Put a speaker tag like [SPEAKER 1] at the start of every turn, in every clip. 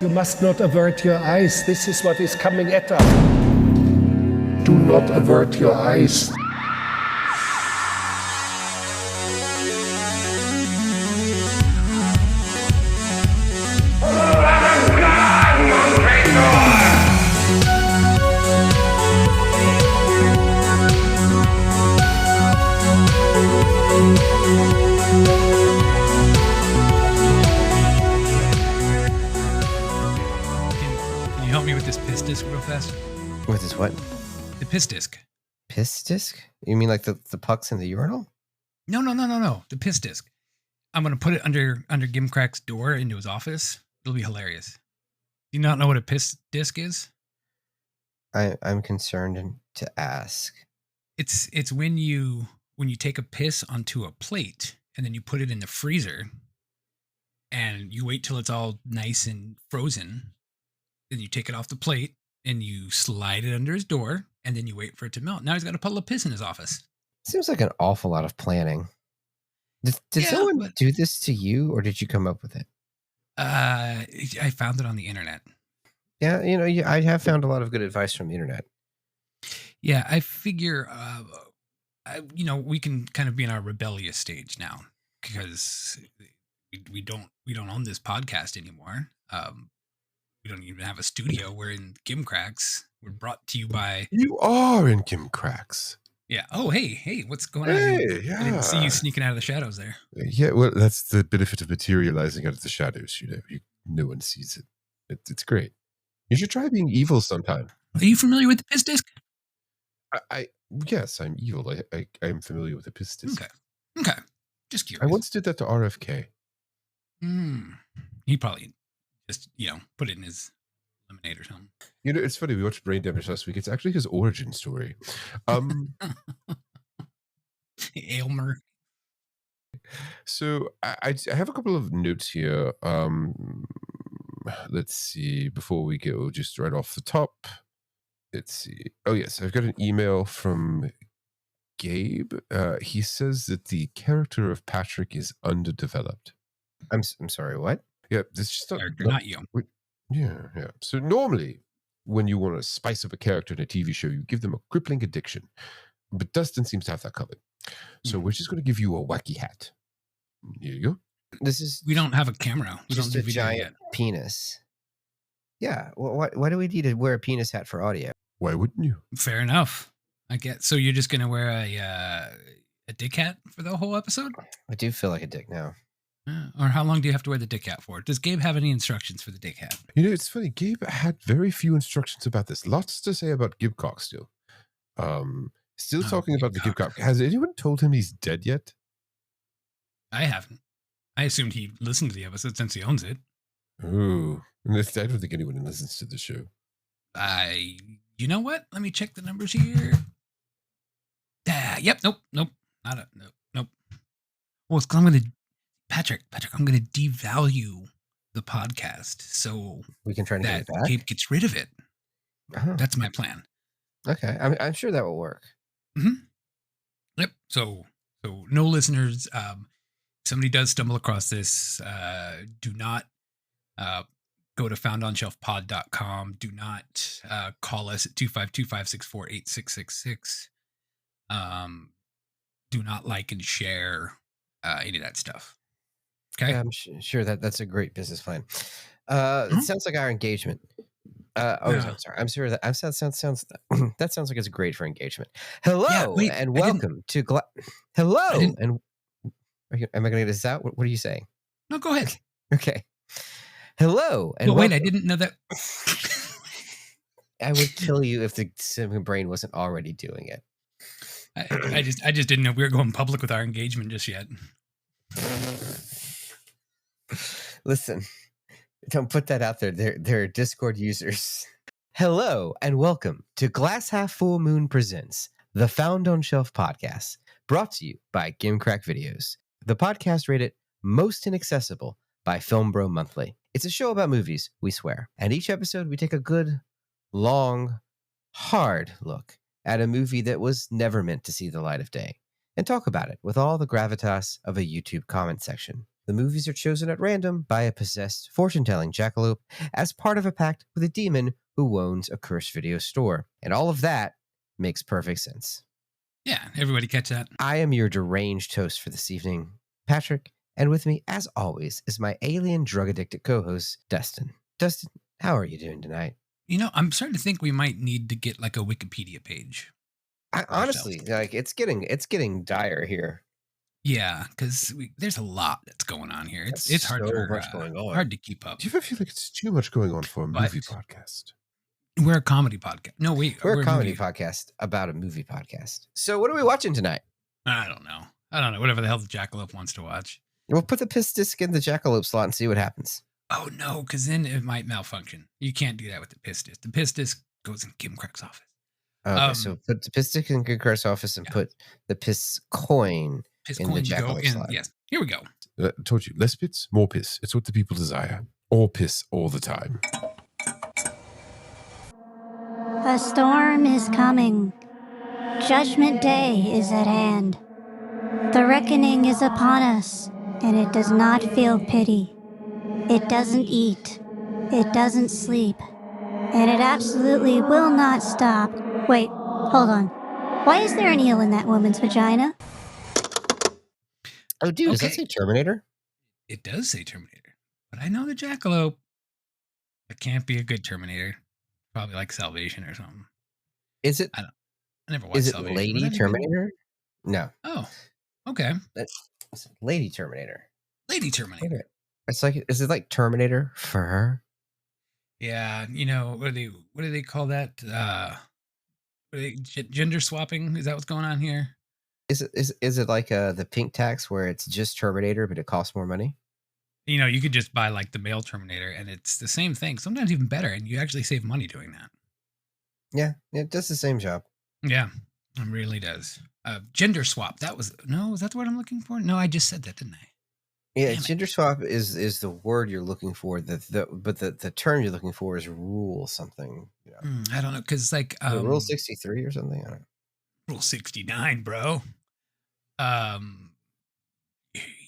[SPEAKER 1] You must not avert your eyes. This is what is coming at us. Do not avert your eyes.
[SPEAKER 2] Disc real fast.
[SPEAKER 3] With this what?
[SPEAKER 2] The piss disc.
[SPEAKER 3] Piss disc? You mean like the pucks in the urinal?
[SPEAKER 2] No. The piss disc. I'm gonna put it under Gimcrack's door into his office. It'll be hilarious. Do you not know what a piss disc is?
[SPEAKER 3] I'm concerned to ask.
[SPEAKER 2] It's when you take a piss onto a plate and then you put it in the freezer and you wait till it's all nice and frozen. Then you take it off the plate and you slide it under his door and then you wait for it to melt. Now he's got a puddle of piss in his office.
[SPEAKER 3] Seems like an awful lot of planning. Did someone do this to you or did you come up with it?
[SPEAKER 2] I found it on the internet.
[SPEAKER 3] Yeah, I have found a lot of good advice from the internet.
[SPEAKER 2] Yeah, I figure, we can kind of be in our rebellious stage now because we don't own this podcast anymore. We don't even have a studio. We're in Gimcracks. We're brought to you by...
[SPEAKER 4] You are in Gimcracks.
[SPEAKER 2] Yeah. Oh, hey, what's going on?
[SPEAKER 4] Yeah.
[SPEAKER 2] I didn't see you sneaking out of the shadows there.
[SPEAKER 4] Yeah, well, that's the benefit of materializing out of the shadows. No one sees it. It's great. You should try being evil sometime.
[SPEAKER 2] Are you familiar with the piss disc?
[SPEAKER 4] Yes, I'm evil. I'm familiar with the piss disc.
[SPEAKER 2] Okay. Just curious.
[SPEAKER 4] I once did that to RFK.
[SPEAKER 2] He probably just, put it in his lemonade or something.
[SPEAKER 4] It's funny. We watched Brain Damage last week. It's actually his origin story.
[SPEAKER 2] Aylmer.
[SPEAKER 4] So I have a couple of notes here. Let's see. Before we go, just right off the top. Let's see. Oh, yes. I've got an email from Gabe. He says that the character of Patrick is underdeveloped.
[SPEAKER 3] I'm sorry, what?
[SPEAKER 4] Yeah, this is just
[SPEAKER 2] not you.
[SPEAKER 4] Yeah. So normally, when you want to spice up a character in a TV show, you give them a crippling addiction. But Dustin seems to have that covered. So we're just going to give you a wacky hat. Here you go.
[SPEAKER 2] We don't have a camera. We
[SPEAKER 3] just
[SPEAKER 2] don't do
[SPEAKER 3] a giant
[SPEAKER 2] yet.
[SPEAKER 3] penis. Yeah. Well, why do we need to wear a penis hat for audio?
[SPEAKER 4] Why wouldn't you?
[SPEAKER 2] Fair enough. I get. So you're just going to wear a dick hat for the whole episode?
[SPEAKER 3] I do feel like a dick now.
[SPEAKER 2] Or how long do you have to wear the dick hat for? Does Gabe have any instructions for the dick hat?
[SPEAKER 4] It's funny. Gabe had very few instructions about this. Lots to say about Gibcock still. Still talking about the Gibcock. Has anyone told him he's dead yet?
[SPEAKER 2] I haven't. I assumed he listened to the episode since he owns it.
[SPEAKER 4] Oh, I don't think anyone listens to the show.
[SPEAKER 2] You know what? Let me check the numbers here. Yep. Nope. Nope. Well, I'm going to... Patrick, I'm going to devalue the podcast so
[SPEAKER 3] we can try to get it back.
[SPEAKER 2] Gabe gets rid of it. Uh-huh. That's my plan.
[SPEAKER 3] Okay, I'm sure that will work.
[SPEAKER 2] Mm-hmm. Yep. So no listeners. Somebody does stumble across this. Do not go to foundonshelfpod.com. Do not call us at 252-564-8666. Do not like and share any of that stuff. Okay.
[SPEAKER 3] Yeah, I'm sure that's a great business plan. It sounds like our engagement. I'm sorry. I'm sure that sounds that sounds like it's great for engagement. Hello and welcome to Hello and am I going to get this out? What are you saying?
[SPEAKER 2] No, go ahead.
[SPEAKER 3] Okay. Hello and
[SPEAKER 2] wait, I didn't know that.
[SPEAKER 3] I would kill you if the Simon brain wasn't already doing it.
[SPEAKER 2] I just didn't know we were going public with our engagement just yet.
[SPEAKER 3] Listen, don't put that out there. They're Discord users. Hello and welcome to Glass Half Full Moon Presents the Found on Shelf podcast, brought to you by Gimcrack Videos, the podcast rated most inaccessible by Film Bro Monthly. It's a show about movies, we swear. And each episode we take a good, long, hard look at a movie that was never meant to see the light of day and talk about it with all the gravitas of a YouTube comment section. The movies are chosen at random by a possessed fortune-telling jackalope as part of a pact with a demon who owns a cursed video store. And all of that makes perfect sense.
[SPEAKER 2] Yeah, everybody catch that?
[SPEAKER 3] I am your deranged host for this evening, Patrick, and with me, as always, is my alien drug-addicted co-host, Dustin. Dustin, how are you doing tonight?
[SPEAKER 2] I'm starting to think we might need to get like a Wikipedia page.
[SPEAKER 3] Honestly, like it's getting dire here.
[SPEAKER 2] Yeah, because there's a lot that's going on here.
[SPEAKER 3] That's
[SPEAKER 2] It's hard,
[SPEAKER 3] so much going on.
[SPEAKER 2] hard to keep up.
[SPEAKER 4] Do you ever feel like it's too much going on for a movie podcast?
[SPEAKER 2] We're a comedy podcast. No,
[SPEAKER 3] we're a comedy podcast about a movie podcast. So what are we watching tonight?
[SPEAKER 2] I don't know. Whatever the hell the jackalope wants to watch.
[SPEAKER 3] We'll put the piss disc in the jackalope slot and see what happens.
[SPEAKER 2] Oh, no, because then it might malfunction. You can't do that with the piss disc. The piss disc goes in Kim Crack's office.
[SPEAKER 3] Okay, so put the piss disc in Kirk's office and put the piss coin in the jackalope slot.
[SPEAKER 2] Yes, here we go.
[SPEAKER 4] I told you, less piss, more piss. It's what the people desire. All piss, all the time.
[SPEAKER 5] A storm is coming. Judgment Day is at hand. The reckoning is upon us, and it does not feel pity. It doesn't eat. It doesn't sleep. And it absolutely will not stop. Wait, hold on. Why is there an eel in that woman's vagina?
[SPEAKER 3] Oh, dude, does that say Terminator?
[SPEAKER 2] It does say Terminator. But I know the jackalope. It can't be a good Terminator. Probably like Salvation or something.
[SPEAKER 3] Is it?
[SPEAKER 2] I never watched
[SPEAKER 3] Is it
[SPEAKER 2] Salvation.
[SPEAKER 3] Lady Terminator? No.
[SPEAKER 2] Oh, okay.
[SPEAKER 3] That's Lady Terminator.
[SPEAKER 2] Lady Terminator.
[SPEAKER 3] It's like, is it like Terminator for her?
[SPEAKER 2] Yeah, what do they call that? Gender swapping? Is that what's going on here?
[SPEAKER 3] Is it like the pink tax where it's just Terminator but it costs more money?
[SPEAKER 2] You could just buy like the male Terminator and it's the same thing, sometimes even better, and you actually save money doing that.
[SPEAKER 3] Yeah, it does the same job.
[SPEAKER 2] Yeah, it really does. Gender swap. Is that the word I'm looking for? No, I just said that, didn't I?
[SPEAKER 3] Yeah, gender swap is the word you're looking for. But the term you're looking for is rule something.
[SPEAKER 2] I don't know, because like
[SPEAKER 3] rule 63 or something. I don't know.
[SPEAKER 2] Rule 69, bro.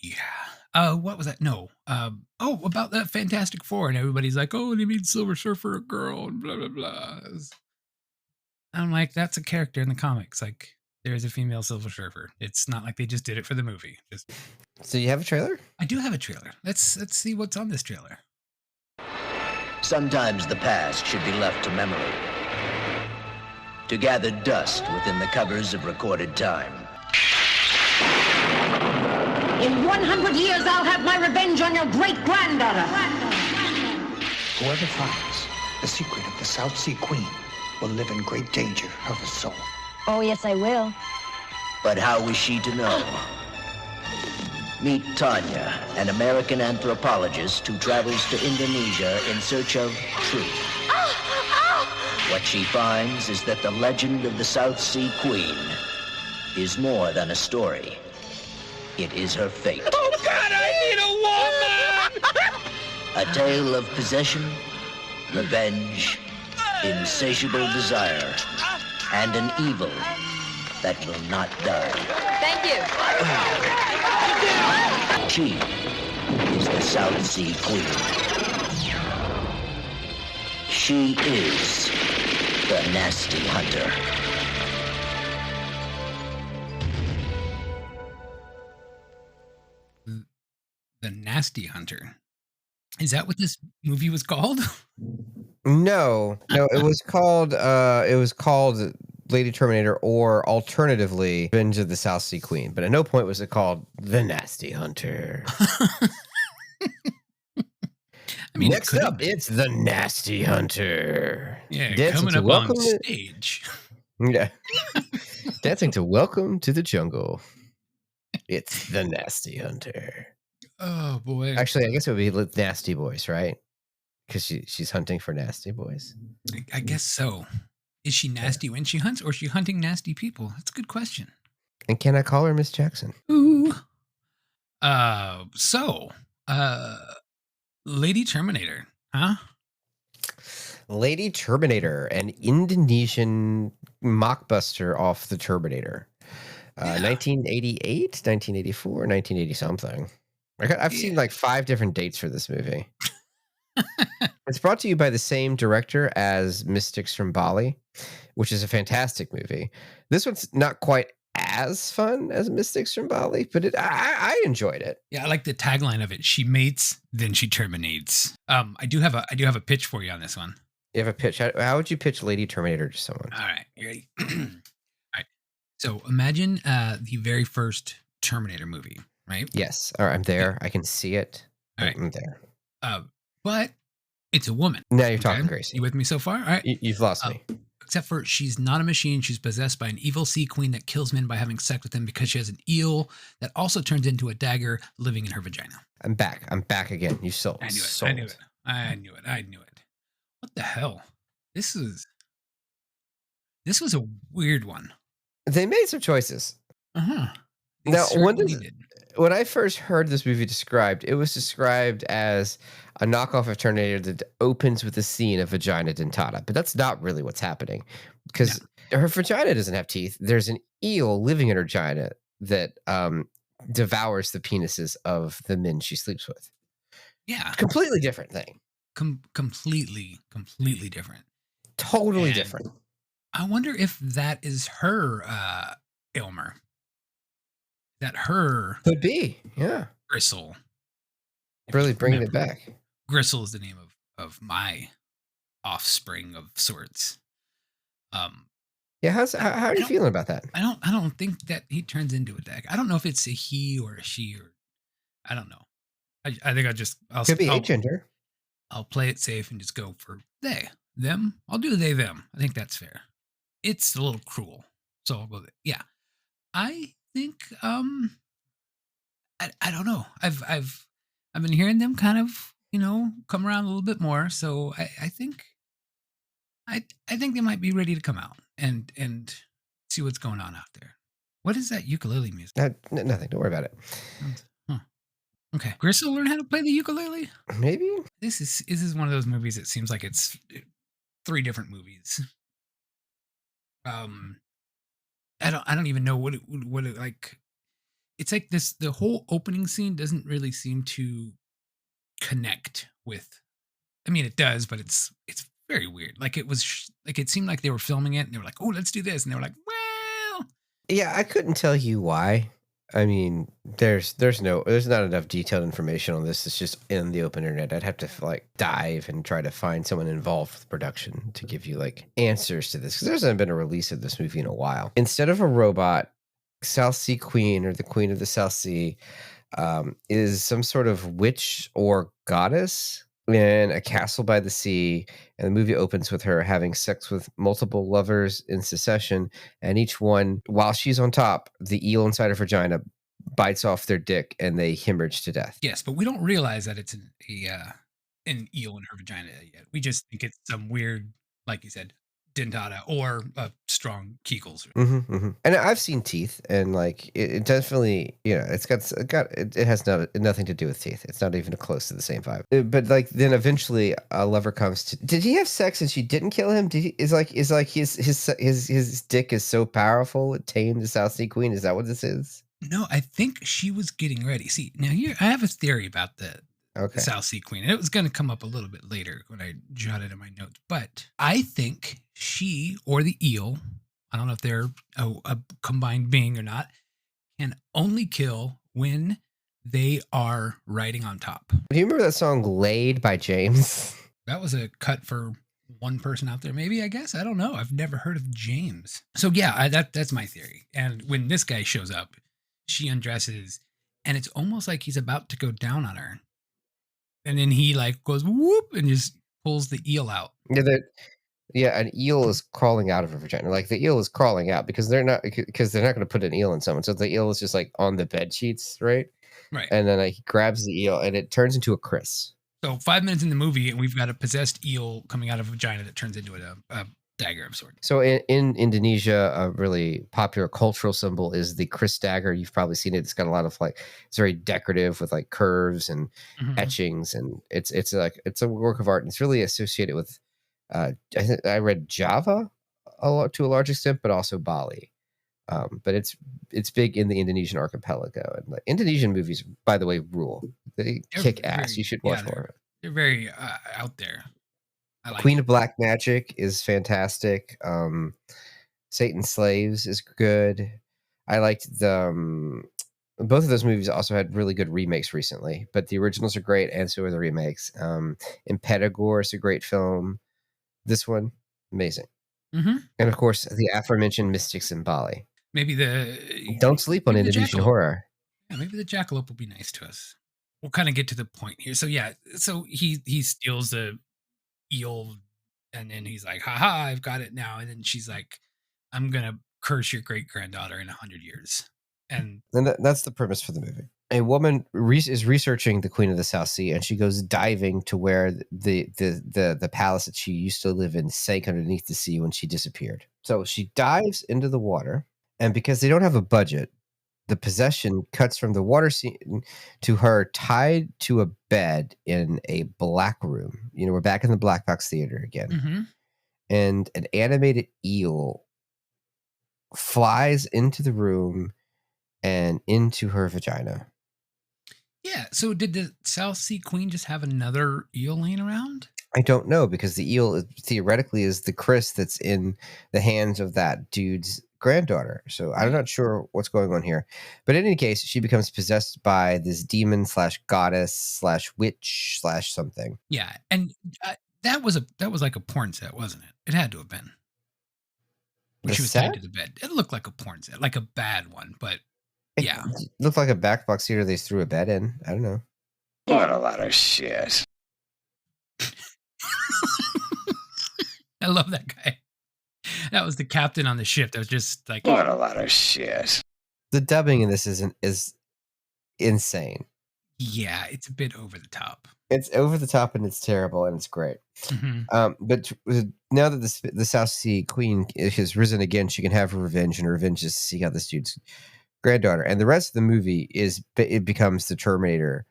[SPEAKER 2] Yeah. What was that? No. About that Fantastic Four, and everybody's like, oh, they made Silver Surfer a girl, and blah blah blah. I'm like, that's a character in the comics. Like, there's a female Silver Surfer. It's not like they just did it for the movie.
[SPEAKER 3] So you have a trailer?
[SPEAKER 2] I do have a trailer. Let's see what's on this trailer.
[SPEAKER 6] Sometimes the past should be left to memory, to gather dust within the covers of recorded time.
[SPEAKER 7] In 100 years, I'll have my revenge on your great-granddaughter.
[SPEAKER 8] Whoever finds the secret of the South Sea Queen will live in great danger of his soul.
[SPEAKER 5] Oh, yes, I will.
[SPEAKER 6] But how was she to know? Meet Tanya, an American anthropologist who travels to Indonesia in search of truth. What she finds is that the legend of the South Sea Queen is more than a story. It is her fate.
[SPEAKER 7] Oh, God, I need a woman!
[SPEAKER 6] A tale of possession, revenge, insatiable desire, and an evil that will not die.
[SPEAKER 7] Thank you.
[SPEAKER 6] She is the South Sea Queen. She is the Nasty Hunter.
[SPEAKER 2] The Nasty Hunter. Is that what this movie was called?
[SPEAKER 3] No, it was called Lady Terminator, or alternatively Revenge of the South Sea Queen, but at no point was it called The Nasty Hunter.
[SPEAKER 2] I mean,
[SPEAKER 3] next up, it's The Nasty Hunter.
[SPEAKER 2] Yeah,
[SPEAKER 3] Dancing
[SPEAKER 2] coming
[SPEAKER 3] to
[SPEAKER 2] up on
[SPEAKER 3] Welcome to-
[SPEAKER 2] stage.
[SPEAKER 3] Yeah. Dancing to Welcome to the Jungle. It's The Nasty Hunter.
[SPEAKER 2] Oh boy.
[SPEAKER 3] Actually, I guess it would be Nasty Boys, right? Because she's hunting for nasty boys.
[SPEAKER 2] I guess so. Is she nasty when she hunts, or is she hunting nasty people? That's a good question.
[SPEAKER 3] And can I call her Miss Jackson?
[SPEAKER 2] Ooh. Lady Terminator, huh?
[SPEAKER 3] Lady Terminator, an Indonesian mockbuster off the Terminator. 1988, 1984, 1980 something. I've seen like 5 different dates for this movie. It's brought to you by the same director as Mystics from Bali, which is a fantastic movie. This one's not quite as fun as Mystics from Bali, but I enjoyed it.
[SPEAKER 2] Yeah, I like the tagline of it. She mates, then she terminates. I do have a pitch for you on this one.
[SPEAKER 3] You have a pitch. How would you pitch Lady Terminator to someone?
[SPEAKER 2] All right, you ready? All right. So imagine the very first Terminator movie, right?
[SPEAKER 3] Yes. All right, I'm there. I can see it.
[SPEAKER 2] All right.
[SPEAKER 3] I'm there.
[SPEAKER 2] But it's a woman.
[SPEAKER 3] Now you're talking, Gracie.
[SPEAKER 2] You with me so far? All right.
[SPEAKER 3] You've lost me.
[SPEAKER 2] Except for she's not a machine. She's possessed by an evil sea queen that kills men by having sex with them because she has an eel that also turns into a dagger living in her vagina.
[SPEAKER 3] I'm back. I'm back again. You sold.
[SPEAKER 2] I knew it.
[SPEAKER 3] Sold.
[SPEAKER 2] I knew it. What the hell? This was a weird one.
[SPEAKER 3] They made some choices.
[SPEAKER 2] Uh-huh.
[SPEAKER 3] Now, when I first heard this movie described, it was described as a knockoff of Terminator that opens with a scene of vagina dentata. But that's not really what's happening because her vagina doesn't have teeth. There's an eel living in her vagina that devours the penises of the men she sleeps with.
[SPEAKER 2] Yeah.
[SPEAKER 3] Completely different thing.
[SPEAKER 2] Completely different.
[SPEAKER 3] Totally different.
[SPEAKER 2] I wonder if that is her Elmer. That her
[SPEAKER 3] could be, yeah.
[SPEAKER 2] Gristle.
[SPEAKER 3] Really bringing it back.
[SPEAKER 2] Gristle is the name of my offspring of sorts.
[SPEAKER 3] Yeah, how are you feeling about that?
[SPEAKER 2] I don't think that he turns into a dagger. I don't know if it's a he or a she or I don't know. I think I'll
[SPEAKER 3] could be a gender.
[SPEAKER 2] I'll play it safe and just go for they, them. I'll do they, them. I think that's fair. It's a little cruel, so I'll go with it. Yeah, I think I don't know. I've been hearing them kind of come around a little bit more, so I think they might be ready to come out and see what's going on out there. What is that ukulele music?
[SPEAKER 3] Nothing. Don't worry about it.
[SPEAKER 2] Huh. Okay, Gristle learn how to play the ukulele.
[SPEAKER 3] Maybe
[SPEAKER 2] this is one of those movies. It seems like it's 3 different movies. I don't even know what it like. It's like this. The whole opening scene doesn't really seem to connect with. I mean, it does, but it's very weird. Like it was like it seemed like they were filming it and they were like, "Oh, let's do this," and they were like, "Well."
[SPEAKER 3] Yeah, I couldn't tell you why. I mean, there's not enough detailed information on this. It's just in the open internet. I'd have to like dive and try to find someone involved with production to give you like answers to this because there hasn't been a release of this movie in a while. Instead of a robot, South Sea Queen or the Queen of the South Sea is some sort of witch or goddess in a castle by the sea, and the movie opens with her having sex with multiple lovers in succession, and each one, while she's on top, the eel inside her vagina bites off their dick and they hemorrhage to death.
[SPEAKER 2] Yes, but we don't realize that it's an eel in her vagina yet. We just think it's some weird, like you said, dentata or strong kegels.
[SPEAKER 3] And I've seen teeth, and like it definitely, it has nothing to do with teeth. It's not even close to the same vibe. But like then eventually a lover comes to. Did he have sex and she didn't kill him? Is his dick is so powerful it tamed the South Sea Queen? Is that what this is?
[SPEAKER 2] No, I think she was getting ready. See, now here I have a theory about the South Sea Queen, and it was going to come up a little bit later when I jotted in my notes. But I think she or the eel, I don't know if they're a combined being or not, can only kill when they are riding on top.
[SPEAKER 3] Do you remember that song "Laid" by James?
[SPEAKER 2] That was a cut for one person out there, maybe. I guess I don't know. I've never heard of James. So yeah, that's my theory. And when this guy shows up, she undresses, and it's almost like he's about to go down on her. And then he like goes whoop and just pulls the eel out.
[SPEAKER 3] Yeah, an eel is crawling out of her vagina. Like the eel is crawling out because they're not going to put an eel in someone. So the eel is just like on the bed sheets, right?
[SPEAKER 2] Right.
[SPEAKER 3] And then he grabs the eel and it turns into a Chris.
[SPEAKER 2] So 5 minutes in the movie, and we've got a possessed eel coming out of a vagina that turns into a dagger of sorts.
[SPEAKER 3] So in Indonesia, a really popular cultural symbol is the Chris dagger. You've probably seen it. It's got a lot of it's very decorative with like curves and etchings, and it's a work of art. And it's really associated with I read Java to a large extent, but also Bali. But it's big in the Indonesian archipelago, and like Indonesian movies, by the way, rule. They kick ass. You should watch more of it.
[SPEAKER 2] They're very out there. I like
[SPEAKER 3] Queen
[SPEAKER 2] it.
[SPEAKER 3] of Black Magic is fantastic. Satan's Slaves is good. I liked the both of those movies also had really good remakes recently, but the originals are great, and so are the remakes. Impedagore is a great film. This one, amazing.
[SPEAKER 2] Mm-hmm.
[SPEAKER 3] And of course, the aforementioned Mystics in Bali.
[SPEAKER 2] Maybe the
[SPEAKER 3] Don't sleep on
[SPEAKER 2] maybe the
[SPEAKER 3] Indonesian
[SPEAKER 2] jackalope.
[SPEAKER 3] horror.
[SPEAKER 2] Yeah, maybe the jackalope will be nice to us. We'll kind of get to the point here. So yeah, so he steals the eel, and then he's like, "Haha, I've got it now." And then she's like, "I'm gonna curse your great granddaughter in 100 years." And
[SPEAKER 3] that's the premise for the movie. A woman is researching the Queen of the South Sea, and she goes diving to where the palace that she used to live in sank underneath the sea when she disappeared. So she dives into the water, and because they don't have a budget, the possession cuts from the water scene to her tied to a bed in a black room. You know, we're back in the black box theater again.
[SPEAKER 2] mm-hmm.
[SPEAKER 3] And an animated eel flies into the room and into her vagina.
[SPEAKER 2] Yeah. So did the South Sea Queen just have another eel laying around?
[SPEAKER 3] I don't know, because the eel theoretically is the Chris that's in the hands of that dude's granddaughter. So I'm not sure what's going on here. But in any case, she becomes possessed by this demon / goddess / witch / something.
[SPEAKER 2] Yeah, and that was like a porn set, wasn't it? It had to have been. When
[SPEAKER 3] The
[SPEAKER 2] she was
[SPEAKER 3] set?
[SPEAKER 2] tied to the bed. It looked like a porn set, like a bad one, but
[SPEAKER 3] It
[SPEAKER 2] yeah.
[SPEAKER 3] looked like a back box theater they threw a bed in. I don't know.
[SPEAKER 9] What a lot of shit.
[SPEAKER 2] I love that guy. That was the captain on the ship. That was just like,
[SPEAKER 9] What a lot of shit.
[SPEAKER 3] The dubbing in this is insane.
[SPEAKER 2] yeah, it's a bit over the top.
[SPEAKER 3] It's over the top and it's terrible and it's great.
[SPEAKER 2] Mhm.
[SPEAKER 3] But now that the South Sea Queen has risen again, she can have her revenge, and her revenge is to seek out this dude's granddaughter. And the rest of the movie it becomes the Terminator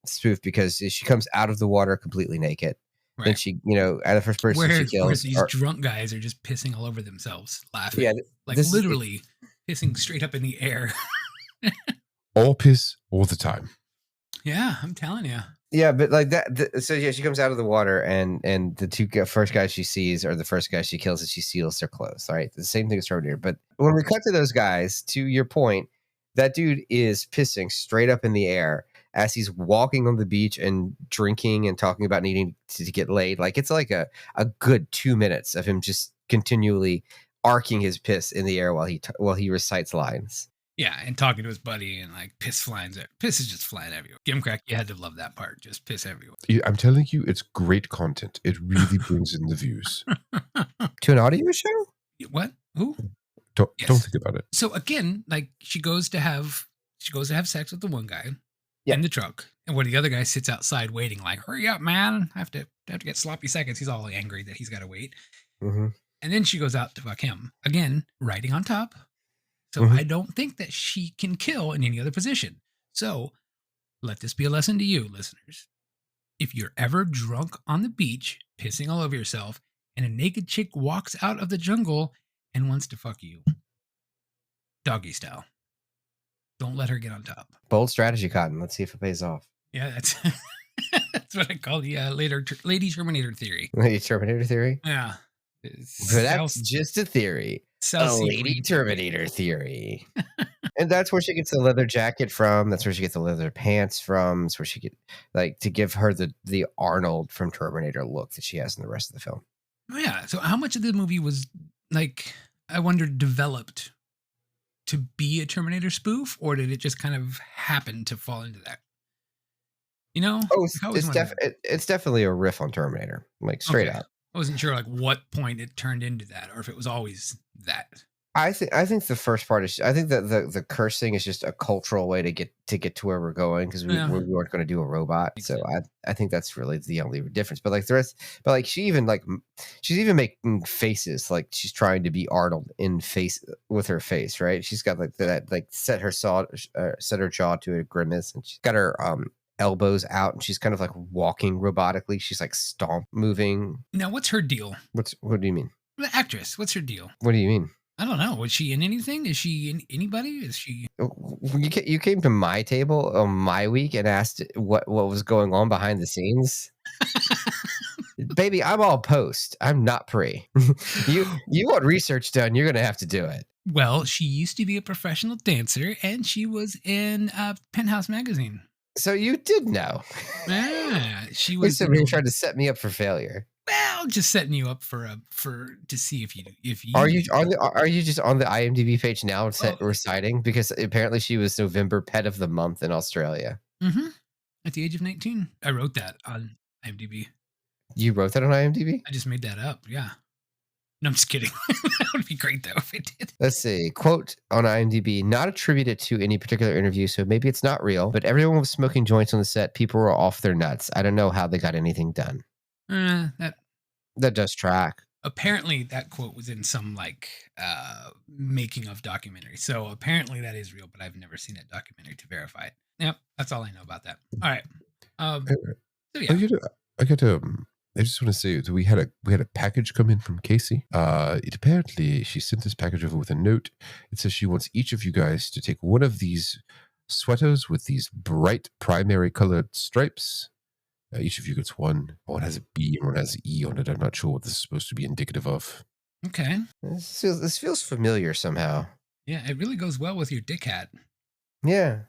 [SPEAKER 3] spoof, because she comes out of the water completely naked. Then
[SPEAKER 2] Right.
[SPEAKER 3] she, out of the first person she kills.
[SPEAKER 2] Whereas these drunk guys are just pissing all over themselves, laughing.
[SPEAKER 3] Yeah,
[SPEAKER 2] like
[SPEAKER 3] this is-
[SPEAKER 2] literally pissing straight up in the air.
[SPEAKER 4] All piss all the time.
[SPEAKER 2] Yeah, I'm telling you.
[SPEAKER 3] Yeah, but like that. So yeah, she comes out of the water, and the first guys she sees are the first guys she kills, and she steals their clothes. All right, the same thing as Terminator. But when we cut to those guys, to your point, that dude is pissing straight up in the air as he's walking on the beach and drinking and talking about needing to get laid. Like it's like a good 2 minutes of him just continually arcing his piss in the air while he recites lines.
[SPEAKER 2] Yeah, and talking to his buddy and like piss is just flying everywhere. Gimcrack, you had to love that part. Just piss everywhere.
[SPEAKER 4] I'm telling you, it's great content. It really brings in the views.
[SPEAKER 3] To an audio show?
[SPEAKER 2] What? Who?
[SPEAKER 4] Don't
[SPEAKER 2] Yes.
[SPEAKER 4] think about it.
[SPEAKER 2] So again, like she goes to have sex with the one guy
[SPEAKER 3] Yeah.
[SPEAKER 2] in the truck, and where the other guy sits outside waiting, like, hurry up, man. I have to get sloppy seconds. He's all angry that he's got to wait.
[SPEAKER 3] Mm-hmm.
[SPEAKER 2] And then she goes out to fuck him. Again, riding on top. So
[SPEAKER 3] Mhm.
[SPEAKER 2] I don't think that she can kill in any other position. So let this be a lesson to you, listeners. If you're ever drunk on the beach, pissing all over yourself, and a naked chick walks out of the jungle and wants to fuck you, doggy style. Don't let her get on top.
[SPEAKER 3] Bold strategy, Cotton. Let's see if it pays off.
[SPEAKER 2] Yeah, that's that's what I call the Lady Terminator theory.
[SPEAKER 3] Lady Terminator theory?
[SPEAKER 2] Yeah.
[SPEAKER 3] But that's just a theory. A Lady Terminator theory. And that's where she gets the leather jacket from. That's where she gets the leather pants from. That's where she get to give her the Arnold from Terminator look that she has in the rest of the film.
[SPEAKER 2] Oh, yeah. So how much of the movie was like, I wonder, developed to be a Terminator spoof, or did it just kind of happen to fall into that? You know?
[SPEAKER 3] Oh,
[SPEAKER 2] I was wondering.
[SPEAKER 3] it's definitely a riff on Terminator, like straight
[SPEAKER 2] Okay.
[SPEAKER 3] up.
[SPEAKER 2] I wasn't sure like what point it turned into that, or if it was always that.
[SPEAKER 3] I think the first part is, I think that the cursing is just a cultural way to get to where we're going, because we weren't going to do a robot.
[SPEAKER 2] Makes
[SPEAKER 3] So
[SPEAKER 2] sense.
[SPEAKER 3] I think that's really the only difference. But like the rest, but like she's even making faces, like she's trying to be Arnold in face with her face, right? She's got like that, like set her jaw to a grimace, and she's got her elbows out, and she's kind of like walking robotically. She's like stomp moving.
[SPEAKER 2] Now, what's her deal?
[SPEAKER 3] What do you mean?
[SPEAKER 2] The actress, what's her deal?
[SPEAKER 3] What do you mean?
[SPEAKER 2] I don't know. Was she in anything? Is she in anybody? Is she?
[SPEAKER 3] You came to my table on my week and asked what was going on behind the scenes. Baby, I'm all post. I'm not pre. you want research done, you're gonna have to do it.
[SPEAKER 2] Well, she used to be a professional dancer, and she was in Penthouse magazine.
[SPEAKER 3] So you did know.
[SPEAKER 2] Yeah, she
[SPEAKER 3] You
[SPEAKER 2] was.
[SPEAKER 3] said you tried to set me up for failure.
[SPEAKER 2] Well, just setting you up for to see if you
[SPEAKER 3] Are you just on the IMDb page now reciting? Because apparently she was November Pet of the Month in Australia.
[SPEAKER 2] Mm-hmm. At the age of 19, I wrote that on IMDb.
[SPEAKER 3] You wrote that on IMDb?
[SPEAKER 2] I just made that up. Yeah. No, I'm just kidding. That would be great though if it did.
[SPEAKER 3] Let's see. Quote on IMDb, not attributed to any particular interview, so maybe it's not real, but everyone was smoking joints on the set. People were off their nuts. I don't know how they got anything done. That does track.
[SPEAKER 2] Apparently that quote was in some like making of documentary. So apparently that is real, but I've never seen that documentary to verify it. Yep, that's all I know about that. All right. So yeah.
[SPEAKER 4] I just want to say that we had a package come in from Casey. It apparently she sent this package over with a note. It says she wants each of you guys to take one of these sweaters with these bright primary colored stripes. Each of you gets one. One has a B and one has an E on it. I'm not sure what this is supposed to be indicative of.
[SPEAKER 2] Okay.
[SPEAKER 3] This feels familiar somehow.
[SPEAKER 2] Yeah, it really goes well with your dick hat.
[SPEAKER 3] Yeah.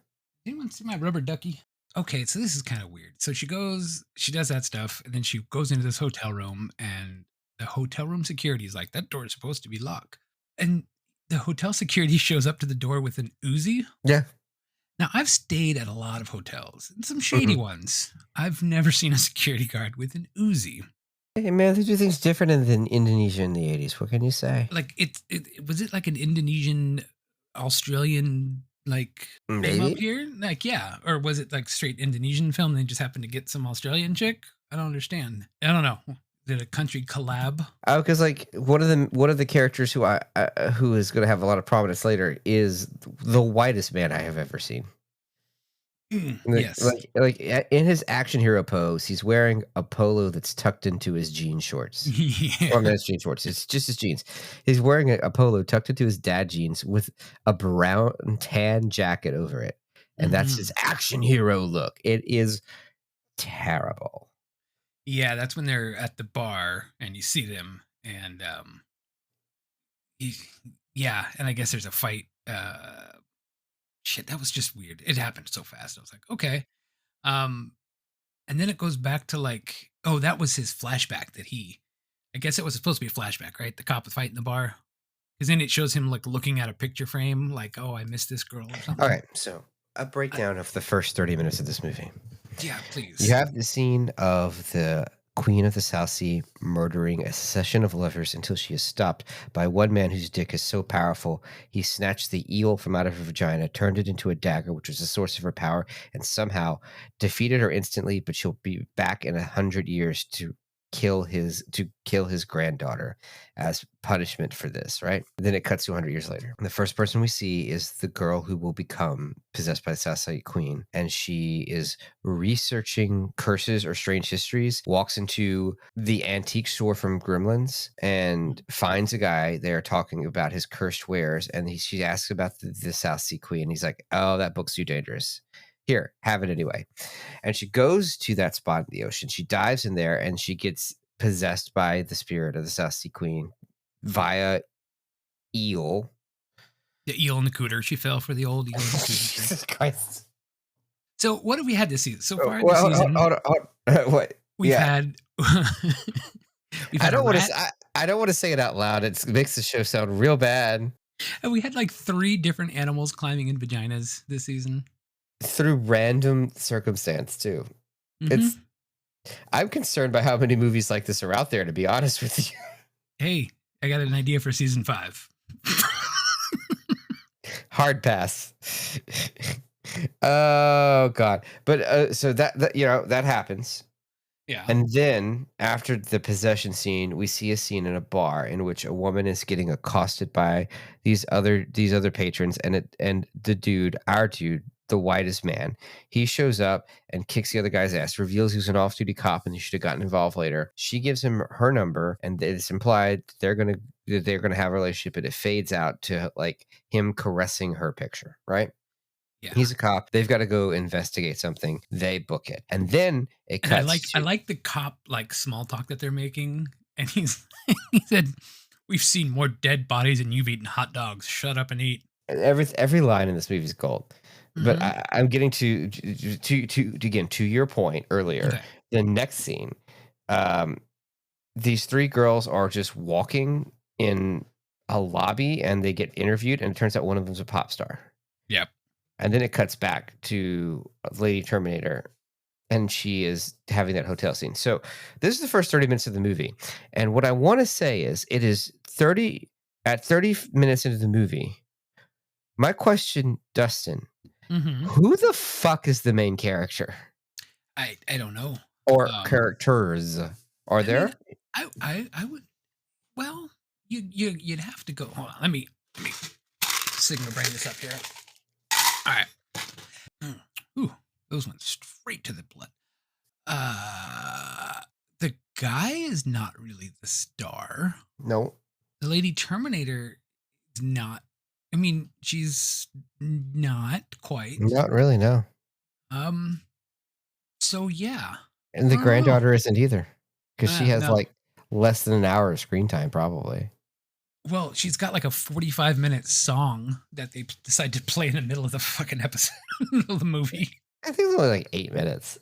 [SPEAKER 2] Anyone see my rubber ducky? Okay, so this is kind of weird. So she does that stuff, and then she goes into this hotel room, and the hotel room security is like, that door is supposed to be locked. And the hotel security shows up to the door with an Uzi.
[SPEAKER 3] Yeah.
[SPEAKER 2] Now, I've stayed at a lot of hotels, and some shady ones. I've never seen a security guard with an Uzi.
[SPEAKER 3] Hey, man, they do things different than Indonesia in the 80s. What can you say?
[SPEAKER 2] Like, was it like an Indonesian, Australian, like, film up here? Like, yeah. Or was it like straight Indonesian film and they just happened to get some Australian chick? I don't understand. I don't know. Did a country collab?
[SPEAKER 3] Oh, because like one of the characters who who is going to have a lot of prominence later is the whitest man I have ever seen.
[SPEAKER 2] Yes.
[SPEAKER 3] Like in his action hero pose, he's wearing a polo that's tucked into his jean shorts.
[SPEAKER 2] Yeah.
[SPEAKER 3] Or his jean shorts. It's just his jeans. He's wearing a polo tucked into his dad jeans with a brown tan jacket over it. And that's his action hero look. It is terrible.
[SPEAKER 2] Yeah, that's when they're at the bar and you see them and and I guess there's a fight. Shit, that was just weird. It happened so fast. I was like, okay. And then it goes back to like, oh, that was his flashback I guess it was supposed to be a flashback, right? The cop was fighting the bar. Because then it shows him like looking at a picture frame, like, oh, I missed this girl or something.
[SPEAKER 3] All right, so a breakdown of the first 30 minutes of this movie.
[SPEAKER 2] Yeah, please.
[SPEAKER 3] You have the scene of the Queen of the South Sea murdering a succession of lovers until she is stopped by one man whose dick is so powerful he snatched the eel from out of her vagina, turned it into a dagger, which was the source of her power, and somehow defeated her instantly, but she'll be back in 100 years to kill his granddaughter as punishment for this, right? And then it cuts to 100 years later. And the first person we see is the girl who will become possessed by the South Sea Queen. And she is researching curses or strange histories, walks into the antique store from Gremlins and finds a guy there talking about his cursed wares. And she asks about the South Sea Queen. He's like, oh, that book's too dangerous. Here, have it anyway. And she goes to that spot in the ocean. She dives in there and she gets possessed by the spirit of the South Sea Queen via eel.
[SPEAKER 2] The eel and the cooter. She fell for the old eel and the cooter.
[SPEAKER 3] Jesus Christ.
[SPEAKER 2] So what have we had this season? So far this season,
[SPEAKER 3] what?
[SPEAKER 2] We've had
[SPEAKER 3] I don't want to say it out loud. It makes the show sound real bad.
[SPEAKER 2] And we had like 3 different animals climbing in vaginas this season.
[SPEAKER 3] Through random circumstance too. I'm concerned by how many movies like this are out there, to be honest with you.
[SPEAKER 2] Hey, I got an idea for season 5.
[SPEAKER 3] Hard pass. Oh God. But so that happens.
[SPEAKER 2] Yeah.
[SPEAKER 3] And then after the possession scene, we see a scene in a bar in which a woman is getting accosted by these other patrons, and the dude, our dude, the whitest man, he shows up and kicks the other guy's ass, reveals he's an off-duty cop and he should have gotten involved later. She gives him her number, and it's implied they're going to that they're going to have a relationship, and it fades out to like him caressing her picture, right?
[SPEAKER 2] Yeah.
[SPEAKER 3] He's a cop. They've got to go investigate something. They book it, and then it
[SPEAKER 2] And
[SPEAKER 3] cuts.
[SPEAKER 2] I like the cop like small talk that they're making, and he said, "We've seen more dead bodies than you've eaten hot dogs. Shut up and eat."
[SPEAKER 3] Every line in this movie is gold. But I'm getting to again to your point earlier.
[SPEAKER 2] Okay.
[SPEAKER 3] The next scene, these three girls are just walking in a lobby, and they get interviewed, and it turns out one of them's a pop star.
[SPEAKER 2] Yep.
[SPEAKER 3] And then it cuts back to Lady Terminator, and she is having that hotel scene. So this is the first 30 minutes of the movie. And what I want to say is it is 30 minutes into the movie. My question, Dustin, who the fuck is the main character?
[SPEAKER 2] I don't know.
[SPEAKER 3] Or characters are there?
[SPEAKER 2] I would. Well, you'd have to go. Hold on. Let me Sigma brain this up here. All right. Ooh, those went straight to the blood. The guy is not really the star.
[SPEAKER 3] No.
[SPEAKER 2] The Lady Terminator is not. I mean, she's not quite.
[SPEAKER 3] Not really, no.
[SPEAKER 2] So yeah.
[SPEAKER 3] And the
[SPEAKER 2] I don't
[SPEAKER 3] granddaughter isn't either. Because she has
[SPEAKER 2] no.
[SPEAKER 3] like less than an hour of screen time, probably.
[SPEAKER 2] Well, she's got like a 45-minute song that they decide to play in the middle of the fucking episode, middle of the movie.
[SPEAKER 3] I think it's only like 8 minutes.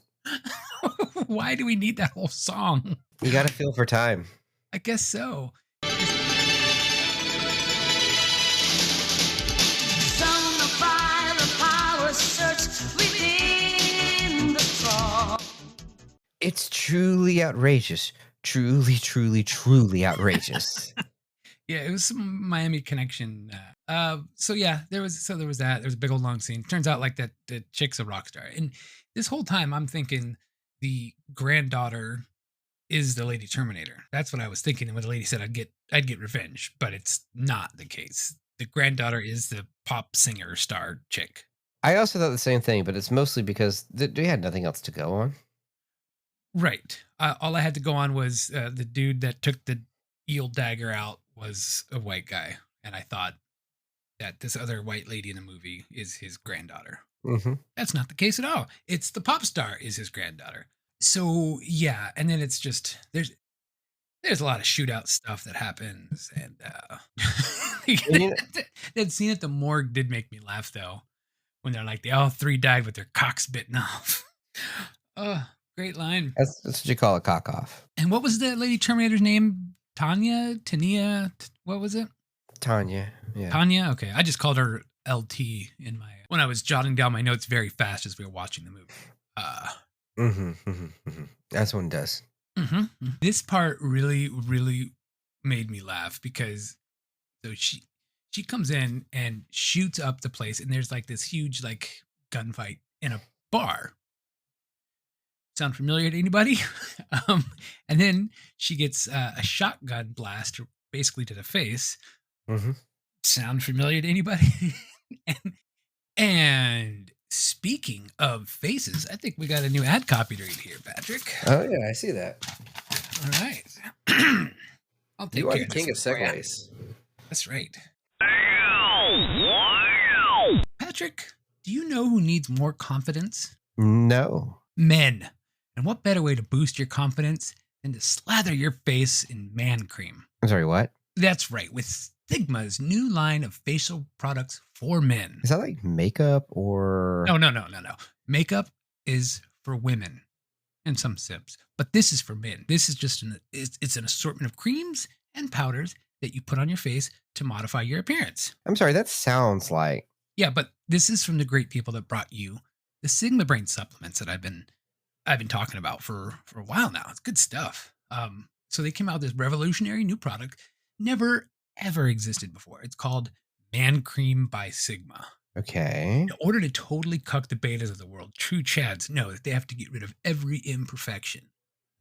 [SPEAKER 2] Why do we need that whole song?
[SPEAKER 3] You got to feel for time.
[SPEAKER 2] I guess so.
[SPEAKER 3] It's truly outrageous. Truly, truly, truly outrageous.
[SPEAKER 2] Yeah, it was some Miami Connection. So yeah, there was that. There was a big old long scene. Turns out like that the chick's a rock star. And this whole time I'm thinking the granddaughter is the Lady Terminator. That's what I was thinking. And when the lady said I'd get revenge, but it's not the case. The granddaughter is the pop singer star chick.
[SPEAKER 3] I also thought the same thing, but it's mostly because they had nothing else to go on.
[SPEAKER 2] Right. All I had to go on was the dude that took the eel dagger out was a white guy. And I thought that this other white lady in the movie is his granddaughter.
[SPEAKER 3] Mm-hmm.
[SPEAKER 2] That's not the case at all. It's the pop star is his granddaughter. So yeah. And then it's just, there's a lot of shootout stuff that happens. And that scene at the morgue did make me laugh though. When they're like, they all three died with their cocks bitten off. Oh, great line.
[SPEAKER 3] That's what you call a cock off.
[SPEAKER 2] And what was the Lady Terminator's name? Tania? What was it?
[SPEAKER 3] Tanya. Yeah.
[SPEAKER 2] Tanya? Okay. I just called her LT when I was jotting down my notes very fast as we were watching the movie.
[SPEAKER 3] That's what it does.
[SPEAKER 2] This part really, really made me laugh because so she comes in and shoots up the place, and there's like this huge like gunfight in a bar. Sound familiar to anybody? And then she gets a shotgun blast basically to the face. Sound familiar to anybody? and speaking of faces, I think we got a new ad copy to read here, Patrick.
[SPEAKER 3] Oh yeah, I see that.
[SPEAKER 2] All right. I'll take
[SPEAKER 3] you are
[SPEAKER 2] care
[SPEAKER 3] the king of segues.
[SPEAKER 2] That's right. Patrick, do you know who needs more confidence?
[SPEAKER 3] No.
[SPEAKER 2] Men. And what better way to boost your confidence than to slather your face in man cream?
[SPEAKER 3] I'm sorry, what?
[SPEAKER 2] That's right, with Sigma's new line of facial products for men.
[SPEAKER 3] Is that like makeup or?
[SPEAKER 2] No. Makeup is for women and some sips, but this is for men. This is just it's an assortment of creams and powders that you put on your face to modify your appearance.
[SPEAKER 3] I'm sorry, that sounds like.
[SPEAKER 2] Yeah, but this is from the great people that brought you the Sigma Brain supplements that I've been talking about for a while now. It's good stuff. So they came out with this revolutionary new product, never ever existed before. It's called Man Cream by Sigma.
[SPEAKER 3] Okay.
[SPEAKER 2] In order to totally cuck the betas of the world, true chads know that they have to get rid of every imperfection.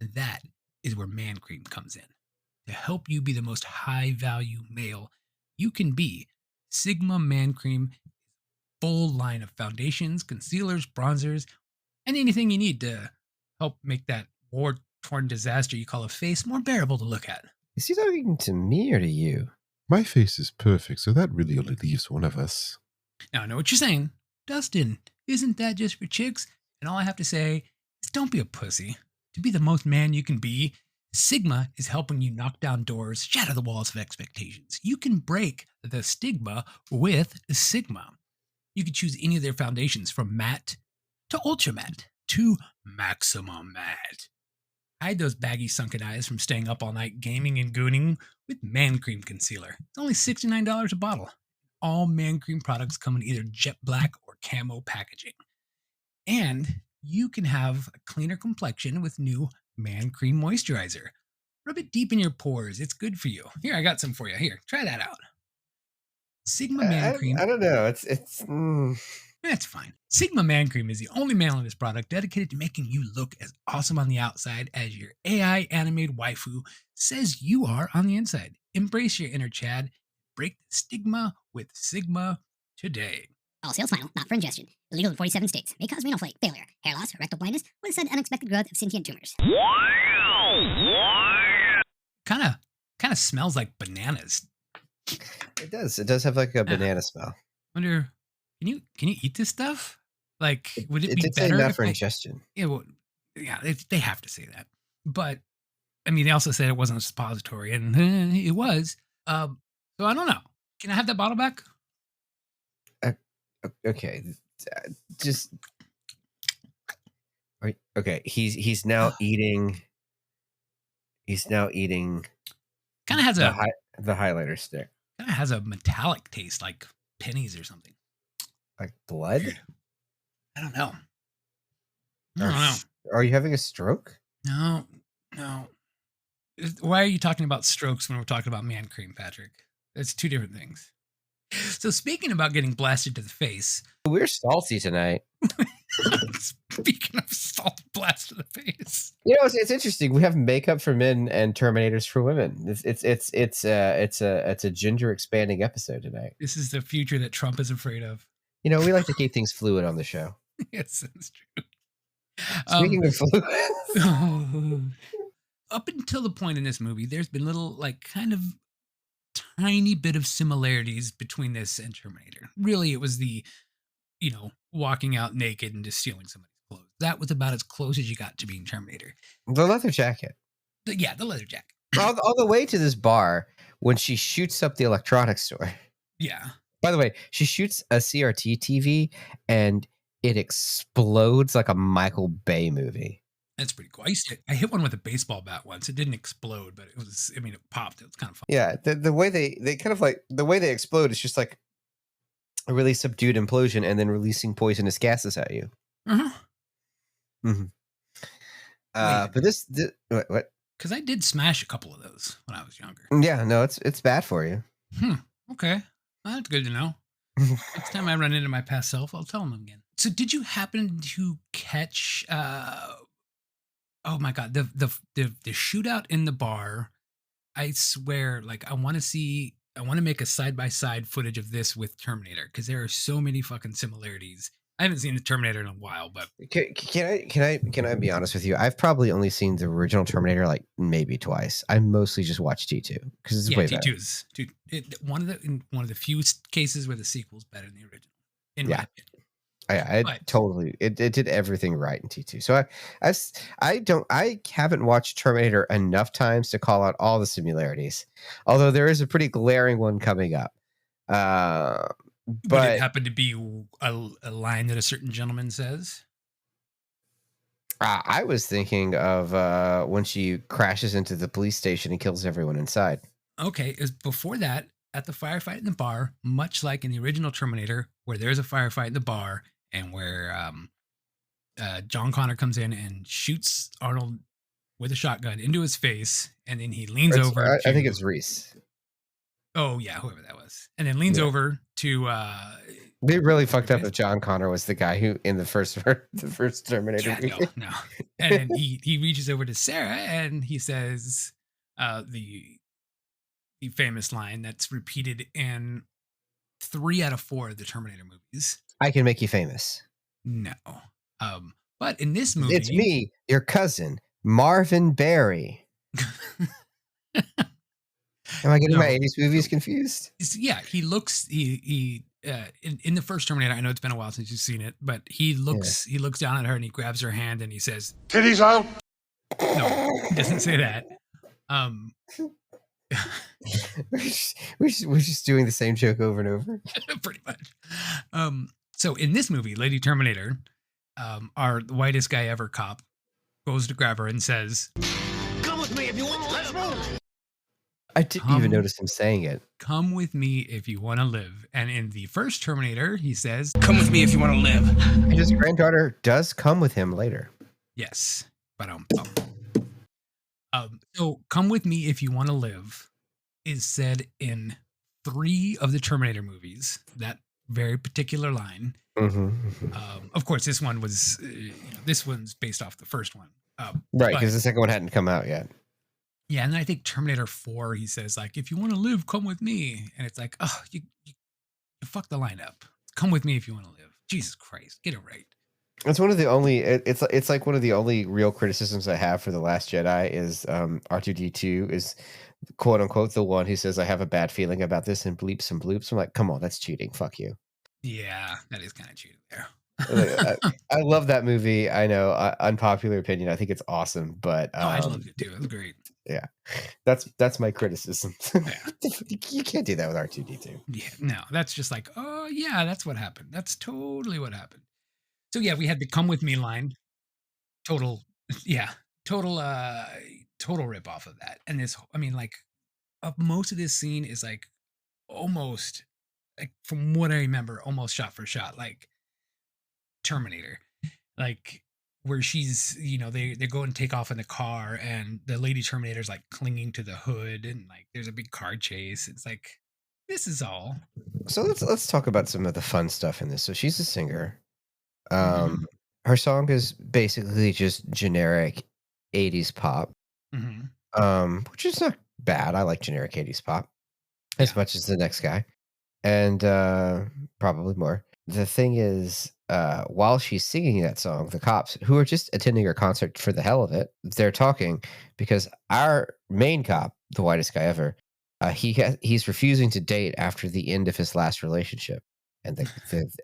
[SPEAKER 2] And that is where Man Cream comes in. To help you be the most high value male you can be, Sigma Man Cream, full line of foundations, concealers, bronzers, and anything you need to help make that war-torn disaster you call a face more bearable to look at.
[SPEAKER 3] Is he talking to me or to you?
[SPEAKER 4] My face is perfect, so that really only leaves one of us.
[SPEAKER 2] Now, I know what you're saying. Dustin, isn't that just for chicks? And all I have to say is don't be a pussy. To be the most man you can be, Sigma is helping you knock down doors, shatter the walls of expectations. You can break the stigma with Sigma. You can choose any of their foundations from matte to ultra matte to maximum matte. Hide those baggy sunken eyes from staying up all night gaming and gooning with Man Cream Concealer. It's only $69 a bottle. All Man Cream products come in either jet black or camo packaging. And you can have a cleaner complexion with new Man Cream Moisturizer. Rub it deep in your pores. It's good for you. Here, I got some for you. Here, try that out. Sigma Man Cream.
[SPEAKER 3] I don't know.
[SPEAKER 2] That's fine. Sigma Man Cream is the only male-in-this product dedicated to making you look as awesome on the outside as your AI animated waifu says you are on the inside. Embrace your inner Chad. Break the stigma with Sigma today.
[SPEAKER 10] All sales final, not for ingestion. Illegal in 47 states. May cause renal failure, hair loss, rectal blindness, or the sudden unexpected growth of sentient tumors.
[SPEAKER 2] Kind of smells like bananas.
[SPEAKER 3] It does. It does have like a banana smell.
[SPEAKER 2] Wonder, can you eat this stuff? Like, would it be
[SPEAKER 3] did
[SPEAKER 2] better
[SPEAKER 3] say not for ingestion?
[SPEAKER 2] Yeah, well, yeah, they have to say that. But I mean, they also said it wasn't a suppository, and it was. So I don't know. Can I have that bottle back?
[SPEAKER 3] Okay, just okay. He's now eating. He's now eating.
[SPEAKER 2] Kind of has
[SPEAKER 3] the highlighter stick.
[SPEAKER 2] Kind of has a metallic taste, like pennies or something.
[SPEAKER 3] Like blood?
[SPEAKER 2] I don't know. I don't know.
[SPEAKER 3] Are you having a stroke?
[SPEAKER 2] No. Why are you talking about strokes when we're talking about Man Cream, Patrick? It's two different things. So speaking about getting blasted to the face.
[SPEAKER 3] We're salty tonight.
[SPEAKER 2] Speaking of salt blast to the face.
[SPEAKER 3] You know, it's interesting. We have makeup for men and Terminators for women. It's a gender expanding episode tonight.
[SPEAKER 2] This is the future that Trump is afraid of.
[SPEAKER 3] You know, we like to keep things fluid on the show.
[SPEAKER 2] Yes, that's true.
[SPEAKER 3] Speaking of fluid.
[SPEAKER 2] Up until the point in this movie, there's been little, like, kind of tiny bit of similarities between this and Terminator. Really, it was the, walking out naked and just stealing somebody's clothes. That was about as close as you got to being Terminator.
[SPEAKER 3] The leather jacket.
[SPEAKER 2] The leather jacket.
[SPEAKER 3] all the way to this bar when she shoots up the electronics store.
[SPEAKER 2] Yeah.
[SPEAKER 3] By the way, she shoots a CRT TV and it explodes like a Michael Bay movie.
[SPEAKER 2] That's pretty cool. I hit one with a baseball bat once. It didn't explode, but it popped. It was kind of fun.
[SPEAKER 3] Yeah, the way they kind of like the way they explode is just like a really subdued implosion and then releasing poisonous gases at you.
[SPEAKER 2] Uh-huh.
[SPEAKER 3] Mm-hmm. But this what?
[SPEAKER 2] Because I did smash a couple of those when I was younger.
[SPEAKER 3] Yeah, no, it's bad for you.
[SPEAKER 2] Okay. Well, that's good to know. Next time I run into my past self, I'll tell them again. So did you happen to catch oh my god, the shootout in the bar? I swear, like I want to make a side-by-side footage of this with Terminator because there are so many fucking similarities. I haven't seen the Terminator in a while, but
[SPEAKER 3] can I be honest with you? I've probably only seen the original Terminator like maybe twice. I mostly just watched T2 because it's way better.
[SPEAKER 2] T2 is one of the few cases where the sequel's better than the original. In my opinion. It did everything right in T2. So I haven't watched Terminator enough times to call out all the similarities. Although there is a pretty glaring one coming up. But it happened to be a line that a certain gentleman says.
[SPEAKER 3] I was thinking of when she crashes into the police station and kills everyone inside.
[SPEAKER 2] Okay, it was before that at the firefight in the bar, much like in the original Terminator, where there's a firefight in the bar and where John Connor comes in and shoots Arnold with a shotgun into his face, and then he leans over.
[SPEAKER 3] I think it's Reese.
[SPEAKER 2] Oh yeah, whoever that was, and then leans over to.
[SPEAKER 3] They really fucked up if John Connor was the guy who in the first Terminator movie.
[SPEAKER 2] No. And then he reaches over to Sarah and he says the famous line that's repeated in 3 out of 4 of the Terminator movies.
[SPEAKER 3] I can make you famous.
[SPEAKER 2] No. But in this movie,
[SPEAKER 3] it's me, your cousin, Marvin Berry. Am I getting
[SPEAKER 2] No.
[SPEAKER 3] my 80s movies confused?
[SPEAKER 2] Yeah, he looks in the first Terminator. I know it's been a while since you've seen it, but he looks down at her and he grabs her hand and he says,
[SPEAKER 1] Titties out.
[SPEAKER 2] "No, he doesn't say that."
[SPEAKER 3] we're just doing the same joke over and over.
[SPEAKER 2] Pretty much. So in this movie, Lady Terminator, our whitest guy ever cop goes to grab her and says,
[SPEAKER 6] Come with me if you want to live.
[SPEAKER 3] I didn't even notice him saying it.
[SPEAKER 2] "Come with me if you want to live." And in the first Terminator, he says,
[SPEAKER 9] Come with me if you want to live.
[SPEAKER 3] And his granddaughter does come with him later.
[SPEAKER 2] yes. So "Come with me if you want to live" is said in 3 of the Terminator movies. That very particular line. Of course, this one was this one's based off the first one,
[SPEAKER 3] Right, because the second one hadn't come out yet.
[SPEAKER 2] Yeah, and then I think Terminator 4, he says like, "If you want to live, come with me," and it's like, oh, you fucked the line up. Come with me if you want to live. Jesus Christ, get it right.
[SPEAKER 3] It's one of the only. It's like one of the only real criticisms I have for The Last Jedi is R2D2 is quote unquote the one who says I have a bad feeling about this and bleeps and bloops. I'm like, come on, that's cheating. Fuck you.
[SPEAKER 2] Yeah, that is kind of cheating there.
[SPEAKER 3] I love that movie. I know, unpopular opinion. I think it's awesome, but
[SPEAKER 2] I loved it too. It was great.
[SPEAKER 3] Yeah, that's my criticism.
[SPEAKER 2] Yeah.
[SPEAKER 3] You can't do that with R2D2.
[SPEAKER 2] Yeah, no, that's just like, oh yeah, that's what happened. That's totally what happened. So yeah, we had the "come with me" line. Total, yeah, total rip off of that. And this, I mean, like, most of this scene is like almost, like, from what I remember, almost shot for shot, like Terminator, like where she's, they go and take off in the car, and the Lady Terminator's like clinging to the hood, and like there's a big car chase. It's like, this is all.
[SPEAKER 3] So let's talk about some of the fun stuff in this. So she's a singer. Her song is basically just generic 80s pop, which is not bad. I like generic 80s pop as much as the next guy, and probably more. The thing is, while she's singing that song, the cops, who are just attending her concert for the hell of it, they're talking because our main cop, the whitest guy ever, he's refusing to date after the end of his last relationship. And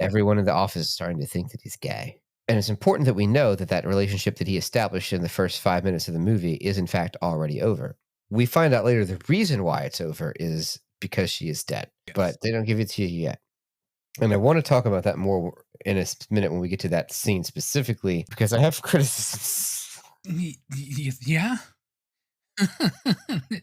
[SPEAKER 3] everyone in the office is starting to think that he's gay. And it's important that we know that that relationship that he established in the first 5 minutes of the movie is in fact already over. We find out later the reason why it's over is because she is dead, but they don't give it to you yet. And I want to talk about that more in a minute when we get to that scene specifically, because I have criticisms.
[SPEAKER 2] Yeah.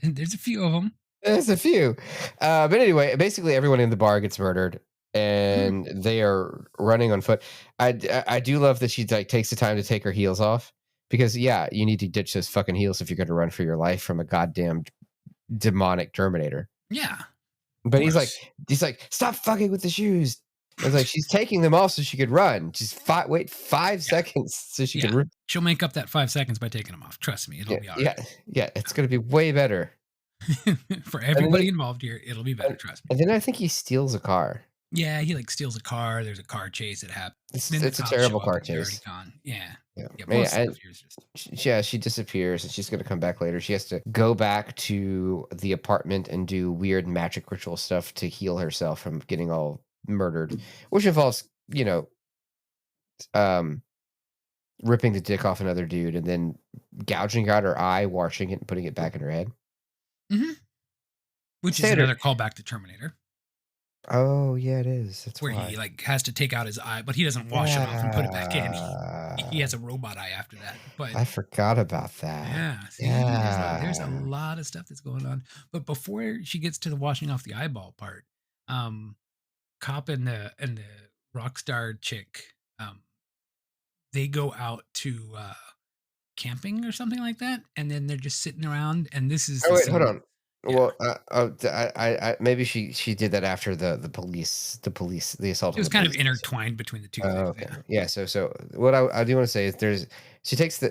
[SPEAKER 2] There's a few of them.
[SPEAKER 3] There's a few. But anyway, basically everyone in the bar gets murdered. And they are running on foot. I do love that she like takes the time to take her heels off, because you need to ditch those fucking heels if you're going to run for your life from a goddamn demonic Terminator.
[SPEAKER 2] Yeah,
[SPEAKER 3] but he's like, stop fucking with the shoes. It's like she's taking them off so she could run. Just wait 5 seconds so she can run.
[SPEAKER 2] She'll make up that 5 seconds by taking them off. Trust me, it'll be all right.
[SPEAKER 3] Yeah, it's going to be way better
[SPEAKER 2] for everybody involved here. It'll be better. Trust me.
[SPEAKER 3] And then I think he steals a car.
[SPEAKER 2] Yeah, he like steals a car. There's a car chase that happens.
[SPEAKER 3] It's a terrible car chase. She disappears and she's going to come back later. She has to go back to the apartment and do weird magic ritual stuff to heal herself from getting all murdered, which involves, ripping the dick off another dude and then gouging out her eye, washing it, and putting it back in her head.
[SPEAKER 2] Which is another callback to Terminator.
[SPEAKER 3] Oh yeah, it is. That's
[SPEAKER 2] where he like has to take out his eye, but he doesn't wash it off and put it back in. He has a robot eye after that. But
[SPEAKER 3] I forgot about that.
[SPEAKER 2] There's a lot of stuff that's going on. But before she gets to the washing off the eyeball part, Cop and the rock star chick, they go out to camping or something like that, and then they're just sitting around. And this is
[SPEAKER 3] hold on. Yeah. Well, I maybe she did that after the assault.
[SPEAKER 2] It was kind of intertwined between the two things.
[SPEAKER 3] Okay. Yeah. So what I do want to say is she takes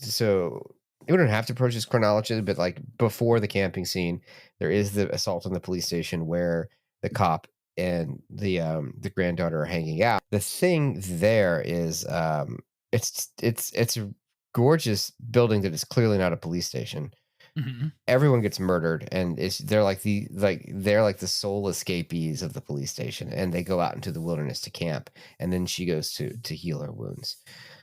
[SPEAKER 3] so you don't have to approach this chronology, but like before the camping scene, there is the assault on the police station where the cop and the granddaughter are hanging out. The thing there is it's a gorgeous building that is clearly not a police station.
[SPEAKER 2] Mhm.
[SPEAKER 3] Everyone gets murdered, and they're like the sole escapees of the police station, and they go out into the wilderness to camp, and then she goes to heal her wounds.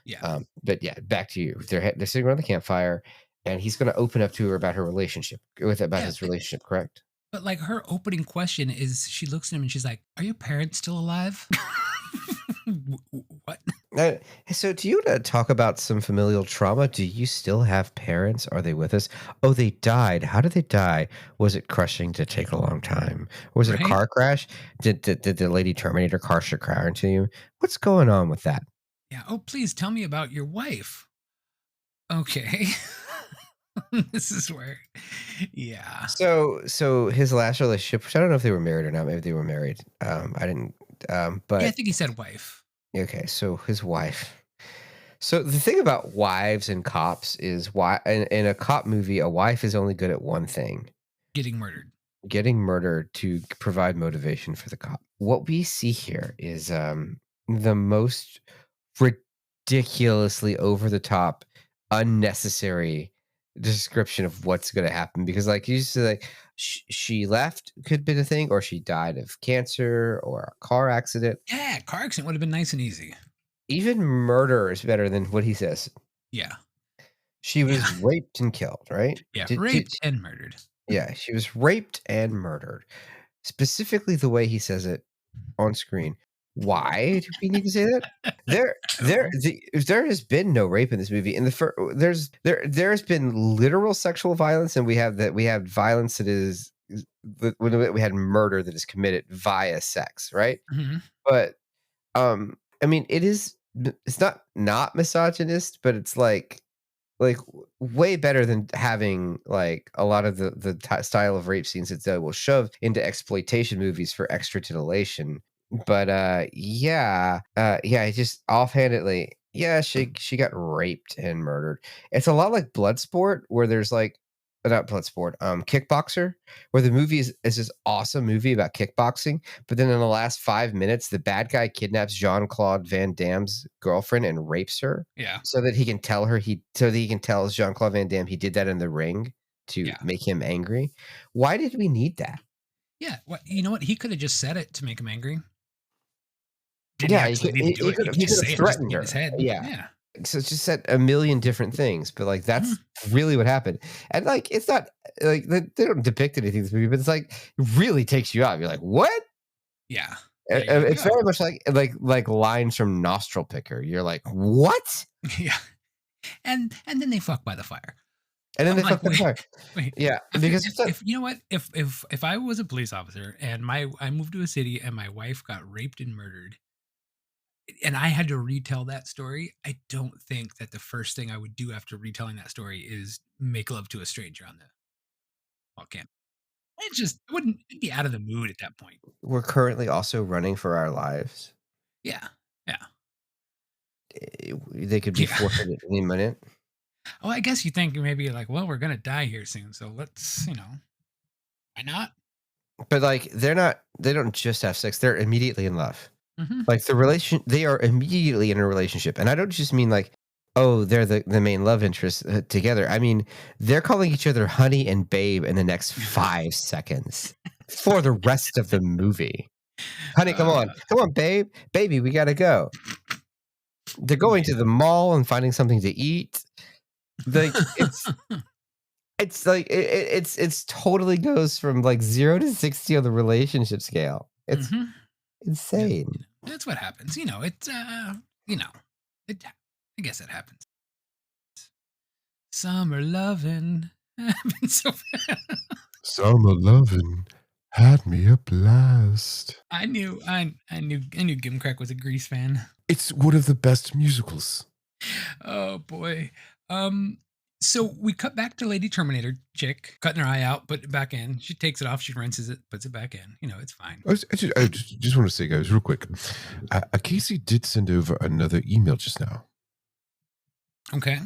[SPEAKER 2] Yeah.
[SPEAKER 3] But yeah, back to you. They're sitting around the campfire, and he's going to open up to her about her relationship about
[SPEAKER 2] Yeah,
[SPEAKER 3] his relationship, correct?
[SPEAKER 2] but like her opening question is, she looks at him and she's like, "Are your parents still alive?" What?
[SPEAKER 3] So, do you want to talk about some familial trauma? Do you still have parents? Are they with us? Oh, they died. How did they die? Was it crushing? Did it take a long time? Or was it a
[SPEAKER 2] Right?
[SPEAKER 3] car crash? Did the Lady Terminator crash into you? What's going on with that?
[SPEAKER 2] Yeah. Oh, please tell me about your wife. Okay. This is where, yeah.
[SPEAKER 3] So his last relationship, which I don't know if they were married or not. Maybe they were married. I didn't.
[SPEAKER 2] Yeah, I
[SPEAKER 3] But
[SPEAKER 2] think he said wife.
[SPEAKER 3] okay, so his wife. So the thing about wives and cops is why in a cop movie, a wife is only good at one thing:
[SPEAKER 2] Getting murdered.
[SPEAKER 3] getting murdered to provide motivation for the cop. What we see here is the most ridiculously over the top, unnecessary description of what's going to happen, because like you say, like she left could be the thing, or she died of cancer or a car accident.
[SPEAKER 2] Yeah, car accident would have been nice and easy.
[SPEAKER 3] Even murder is better than what he says.
[SPEAKER 2] Yeah.
[SPEAKER 3] She was
[SPEAKER 2] Yeah.
[SPEAKER 3] raped and killed, right?
[SPEAKER 2] Yeah, raped and murdered.
[SPEAKER 3] Yeah, she was raped and murdered. Specifically the way he says it on screen. Why do we need to say that? There has been no rape in this movie. In the there's been literal sexual violence, and we have violence that is we had murder that is committed via sex, right?
[SPEAKER 2] Mm-hmm.
[SPEAKER 3] But I mean, it's not misogynist, but it's like way better than having like a lot of the style of rape scenes that they will shove into exploitation movies for extra titillation. But yeah, just offhandedly, yeah, she got raped and murdered. It's a lot like Bloodsport, where there's like not Bloodsport, Kickboxer, where the movie is this awesome movie about kickboxing, but then in the last 5 minutes, the bad guy kidnaps Jean-Claude Van Damme's girlfriend and rapes her.
[SPEAKER 2] Yeah.
[SPEAKER 3] So that he can tell Jean-Claude Van Damme he did that in the ring to make him angry. Why did we need that?
[SPEAKER 2] Yeah. What, you know what? He could have just said it to make him angry.
[SPEAKER 3] Yeah,
[SPEAKER 2] he could have
[SPEAKER 3] threatened her.
[SPEAKER 2] His head.
[SPEAKER 3] Yeah. So it's just said a million different things, but like that's really what happened. And like it's not like they don't depict anything in this movie, but it's like it really takes you out. You're like, what?
[SPEAKER 2] Yeah.
[SPEAKER 3] It's very much like lines from Nostril Picker. You're like, what?
[SPEAKER 2] Yeah. And then they fuck by the fire.
[SPEAKER 3] And then they fuck by the fire.
[SPEAKER 2] Wait.
[SPEAKER 3] Yeah, because
[SPEAKER 2] if you know what, if I was a police officer and I moved to a city and my wife got raped and murdered, and I had to retell that story, I don't think that the first thing I would do after retelling that story is make love to a stranger on the wall camp. I wouldn't be out of the mood at that point.
[SPEAKER 3] We're currently also running for our lives.
[SPEAKER 2] Yeah. Yeah.
[SPEAKER 3] They could be forfeited any minute.
[SPEAKER 2] Oh, I guess you think maybe like, well, we're going to die here soon. So let's, why not?
[SPEAKER 3] But like, they don't just have sex. They're immediately in love.
[SPEAKER 2] Mm-hmm.
[SPEAKER 3] Like they are immediately in a relationship. And I don't just mean like, oh, they're the main love interest together. I mean, they're calling each other honey and babe in the next 5 seconds for the rest of the movie. Honey, come on, babe, baby, we got to go. They're going to the mall and finding something to eat. Like it's like it's totally goes from like 0 to 60 on the relationship scale. It's insane.
[SPEAKER 2] Yeah, that's what happens. I guess it happens. Summer lovin' happens so fast.
[SPEAKER 4] Summer lovin' had me a blast.
[SPEAKER 2] I knew Gimcrack was a Grease fan.
[SPEAKER 4] It's one of the best musicals.
[SPEAKER 2] Oh boy. So we cut back to Lady Terminator chick, cutting her eye out, put it back in. She takes it off, she rinses it, puts it back in. It's fine.
[SPEAKER 4] I just want to say, guys, real quick. Casey did send over another email just now.
[SPEAKER 2] Okay.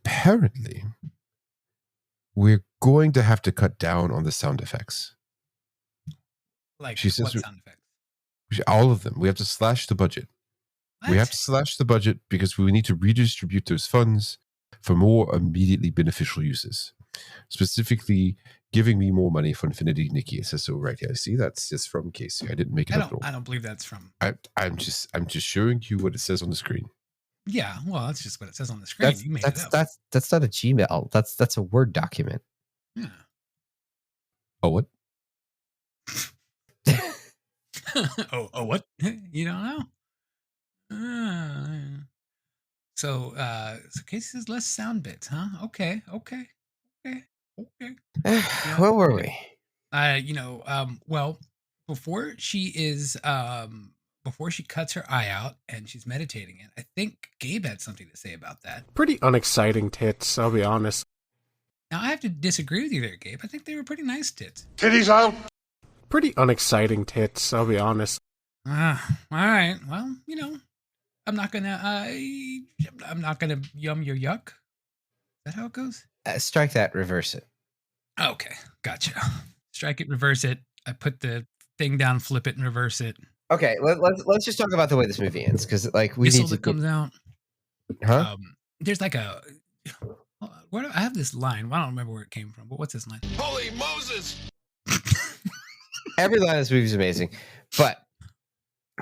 [SPEAKER 4] Apparently, we're going to have to cut down on the sound effects.
[SPEAKER 2] Like,
[SPEAKER 4] she says,
[SPEAKER 2] what sound effects?
[SPEAKER 4] All of them. We have to slash the budget.
[SPEAKER 2] What?
[SPEAKER 4] We have to slash the budget because we need to redistribute those funds for more immediately beneficial uses. Specifically, giving me more money for Infinity Nikki. It says so right here. See, that's just from Casey. I didn't make it up.
[SPEAKER 2] I don't believe that's from.
[SPEAKER 4] I'm just showing you what it says on the screen.
[SPEAKER 2] Yeah, well, that's just what it says on the screen. You made it up.
[SPEAKER 3] That's not a Gmail. That's a Word document.
[SPEAKER 2] Yeah.
[SPEAKER 4] Oh, what?
[SPEAKER 2] oh, what? You don't know? So Casey says less sound bits, huh? Okay. Yeah,
[SPEAKER 3] Where were we?
[SPEAKER 2] Well, before she cuts her eye out and she's meditating it, I think Gabe had something to say about that.
[SPEAKER 11] Pretty unexciting tits, I'll be honest.
[SPEAKER 2] Now, I have to disagree with you there, Gabe. I think they were pretty nice tits.
[SPEAKER 8] Titties out.
[SPEAKER 11] Pretty unexciting tits, I'll be honest.
[SPEAKER 2] All right. Well, I'm not gonna yum your yuck. Is that how it goes?
[SPEAKER 3] Strike that, reverse it.
[SPEAKER 2] Okay, gotcha. Strike it, reverse it. I put the thing down, flip it, and reverse it.
[SPEAKER 3] Okay, let's just talk about the way this movie ends, because we
[SPEAKER 2] Missile
[SPEAKER 3] need to
[SPEAKER 2] that comes out.
[SPEAKER 3] Huh?
[SPEAKER 2] There's like I have this line. Well, I don't remember where it came from, but what's this line?
[SPEAKER 4] Holy Moses!
[SPEAKER 3] Every line of this movie is amazing, but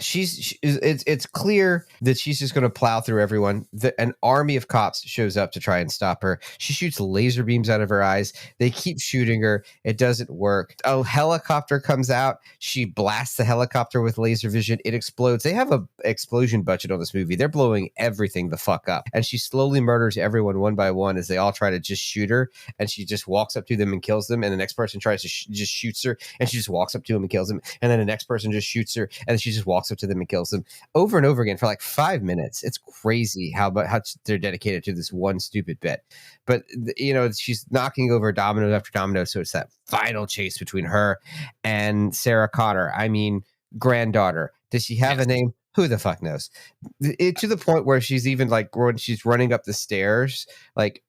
[SPEAKER 3] it's clear that she's just going to plow through everyone. An army of cops shows up to try and stop her. She shoots laser beams out of her eyes. They keep shooting her. It doesn't work. A helicopter comes out. She blasts the helicopter with laser vision. It explodes. They have a explosion budget on this movie. They're blowing everything the fuck up. And she slowly murders everyone one by one as they all try to just shoot her. And she just walks up to them and kills them. And the next person tries to just shoots her. And she just walks up to him and kills them. And then the next person just shoots her. And she just walks up to them and kills them over and over again for like 5 minutes. It's crazy how they're dedicated to this one stupid bit. But she's knocking over domino after domino, so it's that final chase between her and Sarah Connor. I mean, granddaughter. Does she have a name? Who the fuck knows? To the point where she's even like when she's running up the stairs, like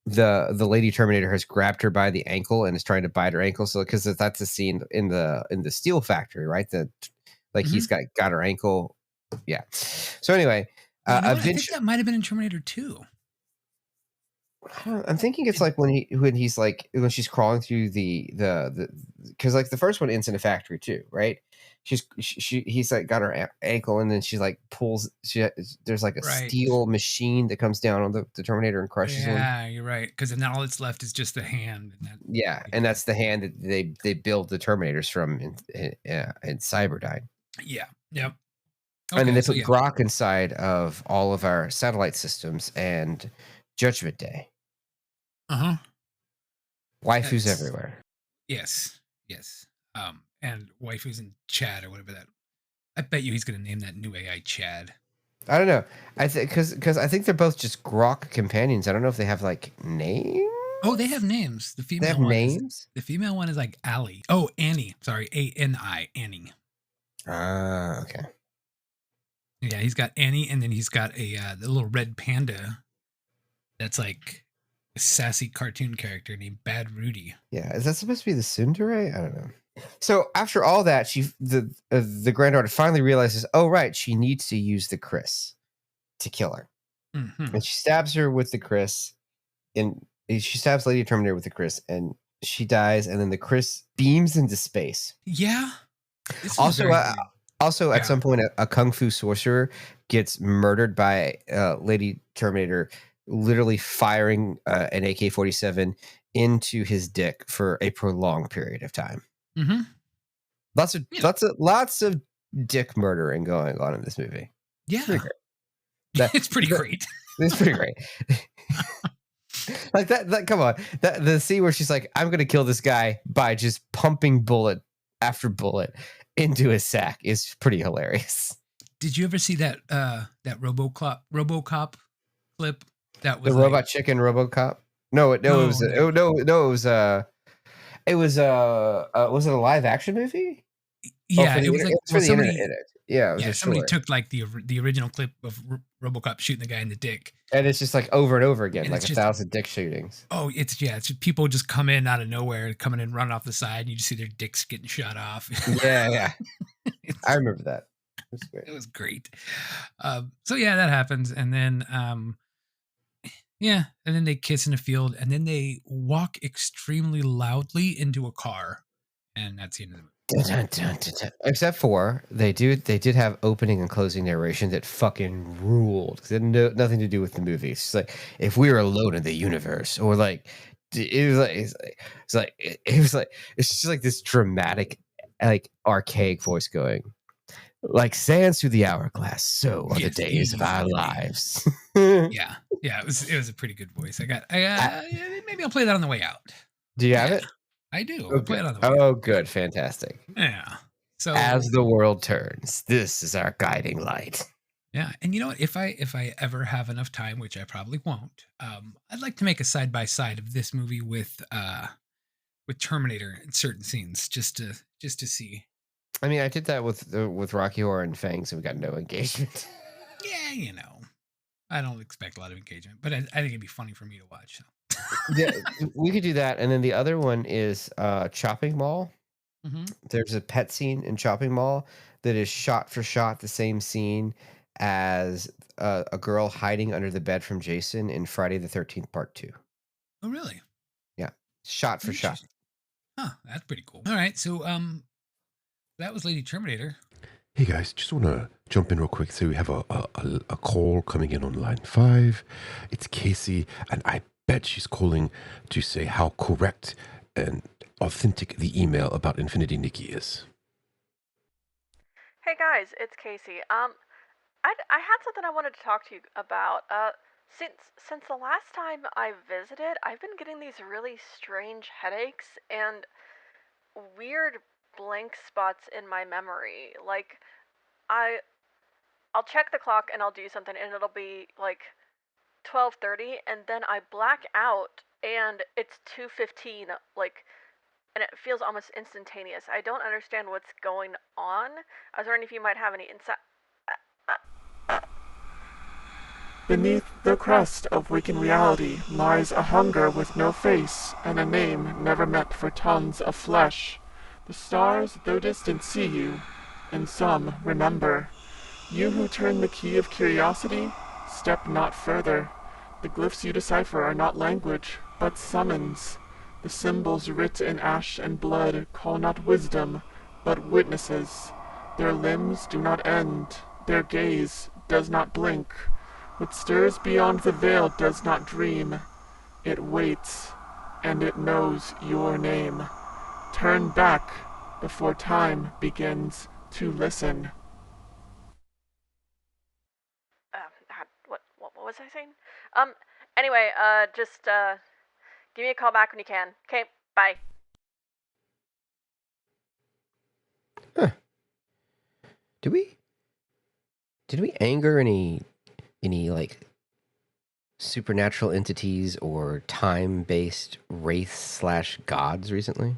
[SPEAKER 3] the Lady Terminator has grabbed her by the ankle and is trying to bite her ankle. So because that's a scene in the steel factory, right? He's got her ankle. Yeah. So anyway,
[SPEAKER 2] I think that might have been in Terminator 2.
[SPEAKER 3] I'm thinking it's like when she's crawling through the because like the first one ends in a factory too, right? He's like got her ankle and then she like pulls. There's like a steel machine that comes down on the Terminator and crushes him.
[SPEAKER 2] Yeah, you're right. Because then all that's left is just the hand.
[SPEAKER 3] And that's the hand that they build the Terminators from in Cyberdyne.
[SPEAKER 2] Yeah. Yep.
[SPEAKER 3] Okay, and then they put Grok inside of all of our satellite systems and Judgment Day. Waifus everywhere.
[SPEAKER 2] Yes. And waifus in Chad or whatever that. I bet you he's going to name that new AI Chad.
[SPEAKER 3] I don't know. I think because I think they're both just Grok companions. I don't know if they have like names.
[SPEAKER 2] Oh, they have names. The female
[SPEAKER 3] they have
[SPEAKER 2] one
[SPEAKER 3] names.
[SPEAKER 2] The female one is like Allie. Oh, Annie. Sorry, ANI. Annie.
[SPEAKER 3] Okay.
[SPEAKER 2] Yeah, he's got Annie, and then he's got the little red panda. That's like a sassy cartoon character named Bad Rudy.
[SPEAKER 3] Yeah, is that supposed to be the tsundere? I don't know. So after all that, the granddaughter finally realizes, oh right, she needs to use the Chris to kill her, and she stabs her with the Chris, and she stabs Lady Terminator with the Chris, and she dies, and then the Chris beams into space.
[SPEAKER 2] Yeah.
[SPEAKER 3] Also, at some point, a kung fu sorcerer gets murdered by Lady Terminator, literally firing an AK-47 into his dick for a prolonged period of time.
[SPEAKER 2] Mm-hmm.
[SPEAKER 3] Lots of dick murdering going on in this movie.
[SPEAKER 2] Yeah,
[SPEAKER 3] it's pretty great.
[SPEAKER 2] It's pretty great.
[SPEAKER 3] It's pretty great. Like that. Come on, the scene where she's like, "I'm going to kill this guy by just pumping bullet after bullet into his sack" is pretty hilarious.
[SPEAKER 2] Did you ever see that RoboCop clip? That was
[SPEAKER 3] the Robot Chicken RoboCop. Was it a live action movie?
[SPEAKER 2] Yeah, it was like somebody.
[SPEAKER 3] Somebody
[SPEAKER 2] took like the original clip of RoboCop shooting the guy in the dick,
[SPEAKER 3] and it's just like over and over again,
[SPEAKER 2] and
[SPEAKER 3] like 1,000 dick shootings.
[SPEAKER 2] Oh, it's just people just come in out of nowhere, coming in, running off the side, and you just see their dicks getting shot off.
[SPEAKER 3] Yeah. I remember that.
[SPEAKER 2] It was great. So yeah, that happens, and then Yeah, and then they kiss in a field, and then they walk extremely loudly into a car, and that's the end of the movie.
[SPEAKER 3] Dun, dun, dun, dun, dun. Except for they did have opening and closing narration that fucking ruled. 'Cause it had nothing to do with the movie. It's like if we were alone in the universe, or like it's just like this dramatic, like archaic voice going, like sands through the hourglass. So are the
[SPEAKER 2] Yes,
[SPEAKER 3] days of our
[SPEAKER 2] easily.
[SPEAKER 3] lives.
[SPEAKER 2] Yeah, it was a pretty good voice. Maybe I'll play that on the way out.
[SPEAKER 3] Do you have it?
[SPEAKER 2] I do.
[SPEAKER 3] Oh,
[SPEAKER 2] I'll play
[SPEAKER 3] good.
[SPEAKER 2] it on the way out.
[SPEAKER 3] Oh, good, fantastic.
[SPEAKER 2] Yeah. So
[SPEAKER 3] As the world turns, this is our guiding light.
[SPEAKER 2] yeah, and you know what? If I ever have enough time, which I probably won't, I'd like to make a side by side of this movie with Terminator in certain scenes, just to see.
[SPEAKER 3] I mean, I did that with Rocky Horror and Fangs, and we got no engagement.
[SPEAKER 2] Yeah, you know, I don't expect a lot of engagement, but I think it'd be funny for me to watch. So.
[SPEAKER 3] Yeah, we could do that. And then the other one is Chopping Mall.
[SPEAKER 2] Mm-hmm.
[SPEAKER 3] There's a pet scene in Chopping Mall that is shot for shot the same scene as a girl hiding under the bed from Jason in Friday the 13th Part 2.
[SPEAKER 2] Oh, really?
[SPEAKER 3] Yeah, shot for shot.
[SPEAKER 2] Huh, that's pretty cool. All right, so that was Lady Terminator.
[SPEAKER 4] Hey guys, just want to jump in real quick. So we have a call coming in on line 5. It's Casey, and I bet she's calling to say how correct and authentic the email about Infinity Nikki is.
[SPEAKER 12] Hey guys, it's Casey. I had something I wanted to talk to you about. Since the last time I visited, I've been getting these really strange headaches and weird blank spots in my memory. Like, I'll check the clock and I'll do something and it'll be like 12:30 and then I black out and it's 2:15, like, and it feels almost instantaneous. I don't understand what's going on. I was wondering if you might have any insight.
[SPEAKER 13] Beneath the crust of waking reality lies a hunger with no face and a name never meant for tons of flesh. The stars, though distant, see you, and some remember. You who turn the key of curiosity, step not further. The glyphs you decipher are not language, but summons. The symbols writ in ash and blood call not wisdom, but witnesses. Their limbs do not end, their gaze does not blink. What stirs beyond the veil does not dream. It waits, and it knows your name. Turn back before time begins to listen.
[SPEAKER 12] What was I saying? Anyway, just give me a call back when you can. Okay, bye.
[SPEAKER 3] Huh. Did we anger any like supernatural entities or time-based wraiths/gods recently?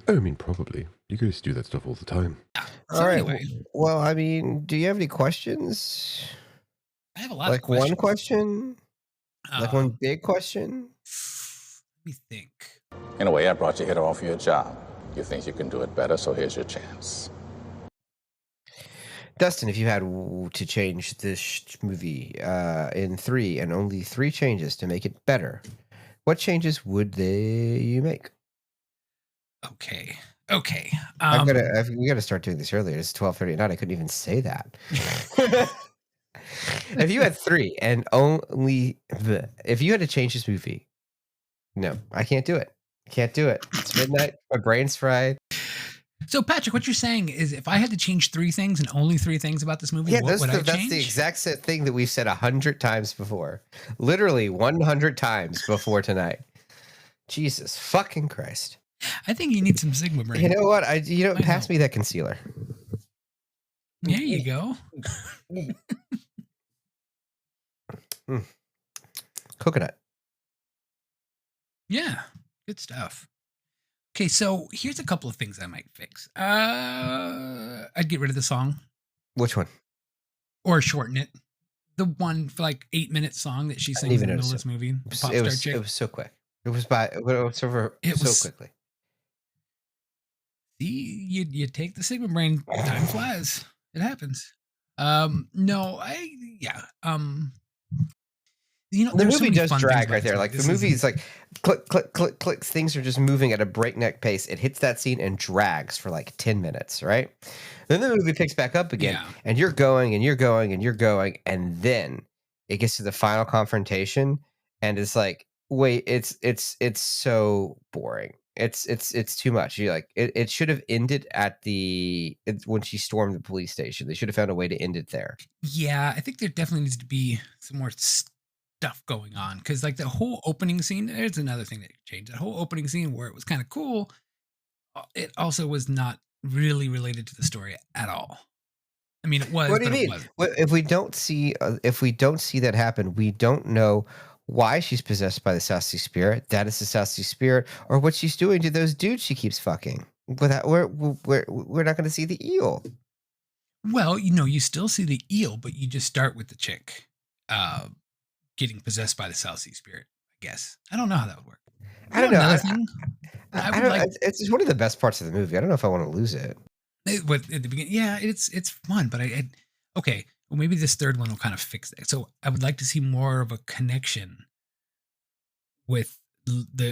[SPEAKER 4] I mean, probably. You guys do that stuff all the time.
[SPEAKER 3] All right. Anyway. Well, I mean, do you have any questions?
[SPEAKER 2] I have a lot
[SPEAKER 3] like
[SPEAKER 2] of questions.
[SPEAKER 3] One question? Like one big question?
[SPEAKER 2] Let me think.
[SPEAKER 14] In a way, I brought you here to offer you a job. You think you can do it better, so here's your chance.
[SPEAKER 3] Dustin, if you had to change this movie in 3 and only 3 changes to make it better, what changes would you make?
[SPEAKER 2] Okay.
[SPEAKER 3] We gotta start doing this earlier. It's 12:30 at night. I couldn't even say that. If you had 3 and if you had to change this movie, no, I can't do it. It's midnight. My brain's fried.
[SPEAKER 2] So, Patrick, what you're saying is if I had to change 3 things and only 3 things about this movie, what would I change?
[SPEAKER 3] That's the exact thing that we've said 100 times before. Literally 100 times before tonight. Jesus fucking Christ.
[SPEAKER 2] I think you need some Sigma brain.
[SPEAKER 3] You know what? Pass me that concealer.
[SPEAKER 2] There you go.
[SPEAKER 3] Coconut.
[SPEAKER 2] Yeah, good stuff. Okay, so here's a couple of things I might fix. I'd get rid of the song.
[SPEAKER 3] Which one?
[SPEAKER 2] Or shorten it. The one for like 8-minute song that she sings in the middle of this movie.
[SPEAKER 3] It was so quick. It was so quickly.
[SPEAKER 2] See, you take the Sigma brain, time flies. It happens. The you know,
[SPEAKER 3] the movie does drag right there. Like the movie is like click, click, click, click. Things are just moving at a breakneck pace. It hits that scene and drags for like 10 minutes, right? Then the movie picks back up again, and you're going and you're going and you're going, and then it gets to the final confrontation, and it's like, wait, it's so boring. It's too much. You like it should have ended at when she stormed the police station. They should have found a way to end it there.
[SPEAKER 2] Yeah, I think there definitely needs to be some more stuff going on, because like the whole opening scene, there's another thing that changed. That whole opening scene where it was kind of cool, it also was not really related to the story at all. I mean, it was.
[SPEAKER 3] What do you mean? If we don't see that happen, we don't know why she's possessed by the South Sea Spirit. That is the South Sea Spirit, or what she's doing to those dudes she keeps fucking. Without we're not going to see the eel.
[SPEAKER 2] Well, you know, you still see the eel, but you just start with the chick getting possessed by the South Sea Spirit. I guess I don't know how that would work.
[SPEAKER 3] I don't know. I don't. It's one of the best parts of the movie. I don't know if I want to lose it.
[SPEAKER 2] But at the beginning, yeah, it's fun. But okay. Well, maybe this third one will kind of fix that. So I would like to see more of a connection with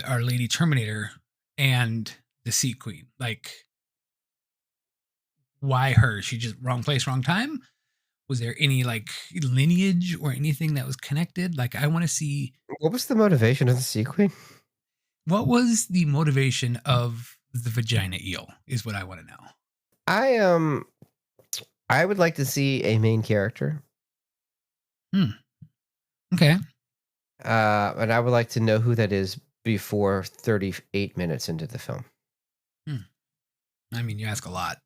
[SPEAKER 2] our Lady Terminator and the Sea Queen. Like, why her? She just wrong place, wrong time? Was there any like lineage or anything that was connected? Like, I want to see.
[SPEAKER 3] What was the motivation of the Sea Queen?
[SPEAKER 2] What was the motivation of the vagina eel is what I want to know.
[SPEAKER 3] I would like to see a main character.
[SPEAKER 2] Okay.
[SPEAKER 3] And I would like to know who that is before 38 minutes into the film.
[SPEAKER 2] I mean, you ask a lot.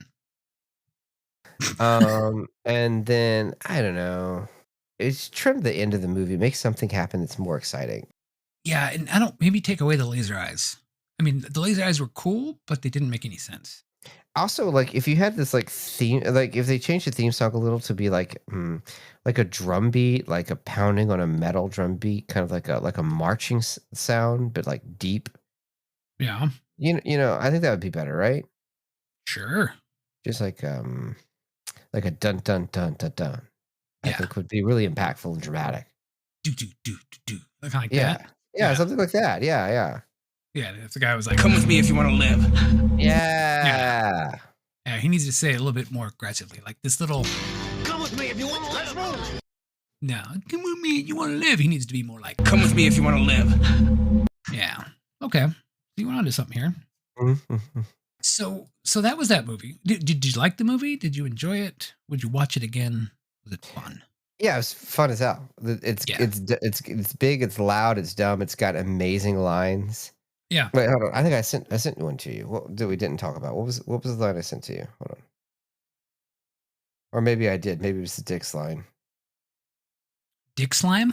[SPEAKER 3] And then I don't know. It's trim the end of the movie, make something happen that's more exciting.
[SPEAKER 2] Yeah, and maybe take away the laser eyes. I mean, the laser eyes were cool, but they didn't make any sense.
[SPEAKER 3] Also, like if you had this like theme, like if they changed the theme song a little to be like a drum beat, like a pounding on a metal drum beat, kind of like a marching sound, but like deep.
[SPEAKER 2] Yeah.
[SPEAKER 3] You know, I think that would be better, right?
[SPEAKER 2] Sure.
[SPEAKER 3] Just like a dun dun dun dun dun. I think would be really impactful and dramatic.
[SPEAKER 2] Do kind of like that.
[SPEAKER 3] Yeah, something like that. Yeah.
[SPEAKER 2] Yeah, if the guy was like, "Come with me if you want to live."
[SPEAKER 3] Yeah.
[SPEAKER 2] Yeah, he needs to say it a little bit more aggressively, like this little.
[SPEAKER 15] Come with me if you want to live.
[SPEAKER 2] No, come with me if you want to live. He needs to be more like,
[SPEAKER 15] "Come with me if you want to live."
[SPEAKER 2] Yeah. Okay. You went on to something here.
[SPEAKER 3] Mm-hmm.
[SPEAKER 2] So that was that movie. Did you like the movie? Did you enjoy it? Would you watch it again? Was it fun?
[SPEAKER 3] Yeah, it was fun as hell. It's big, it's loud, it's dumb, it's got amazing lines.
[SPEAKER 2] Yeah.
[SPEAKER 3] Wait, hold on. I think I sent one to you. What we didn't talk about? What was the line I sent to you? Hold on. Or maybe I did. Maybe it was the Dick's line.
[SPEAKER 2] Dick slime?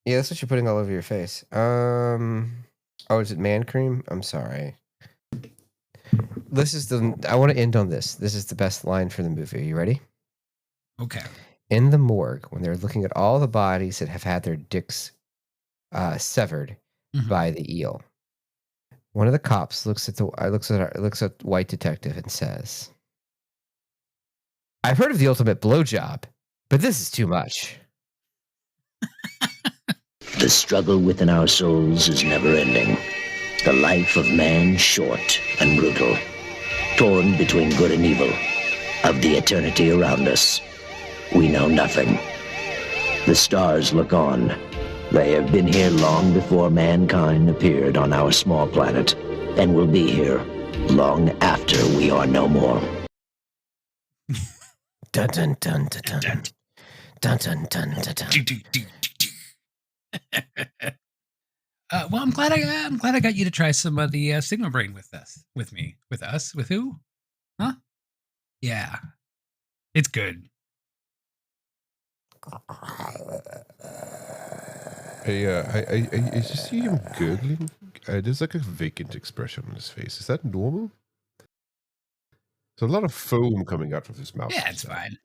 [SPEAKER 3] Yeah, that's what you're putting all over your face. Oh, is it man cream? I'm sorry. I want to end on this. This is the best line for the movie. Are you ready?
[SPEAKER 2] Okay.
[SPEAKER 3] In the morgue, when they're looking at all the bodies that have had their dicks severed by the eel, one of the cops looks at white detective and says, "I've heard of the ultimate blowjob, but this is too much."
[SPEAKER 6] The struggle within our souls is never ending. The life of man short and brutal, torn between good and evil. Of the eternity around us, we know nothing. The stars look on. They have been here long before mankind appeared on our small planet, and will be here long after we are no more.
[SPEAKER 3] Dun dun dun dun dun dun dun dun dun dun.
[SPEAKER 2] Well, I'm glad I got you to try some of the Sigma Brain with who? Huh? Yeah, it's good.
[SPEAKER 4] I just see him gurgling. There's like a vacant expression on his face. Is that normal? There's a lot of foam coming out of his mouth.
[SPEAKER 2] Yeah, it's fine.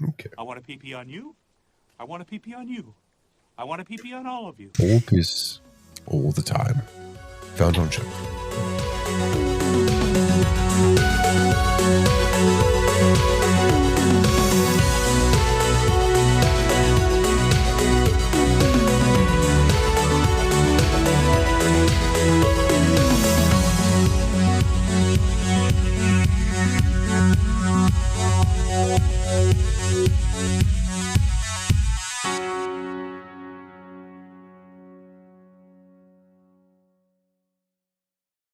[SPEAKER 4] Okay.
[SPEAKER 16] I want a pee-pee on you. I want a pee-pee on you. I want a pee-pee on all of you.
[SPEAKER 4] All piss, all the time. Found on Shelf.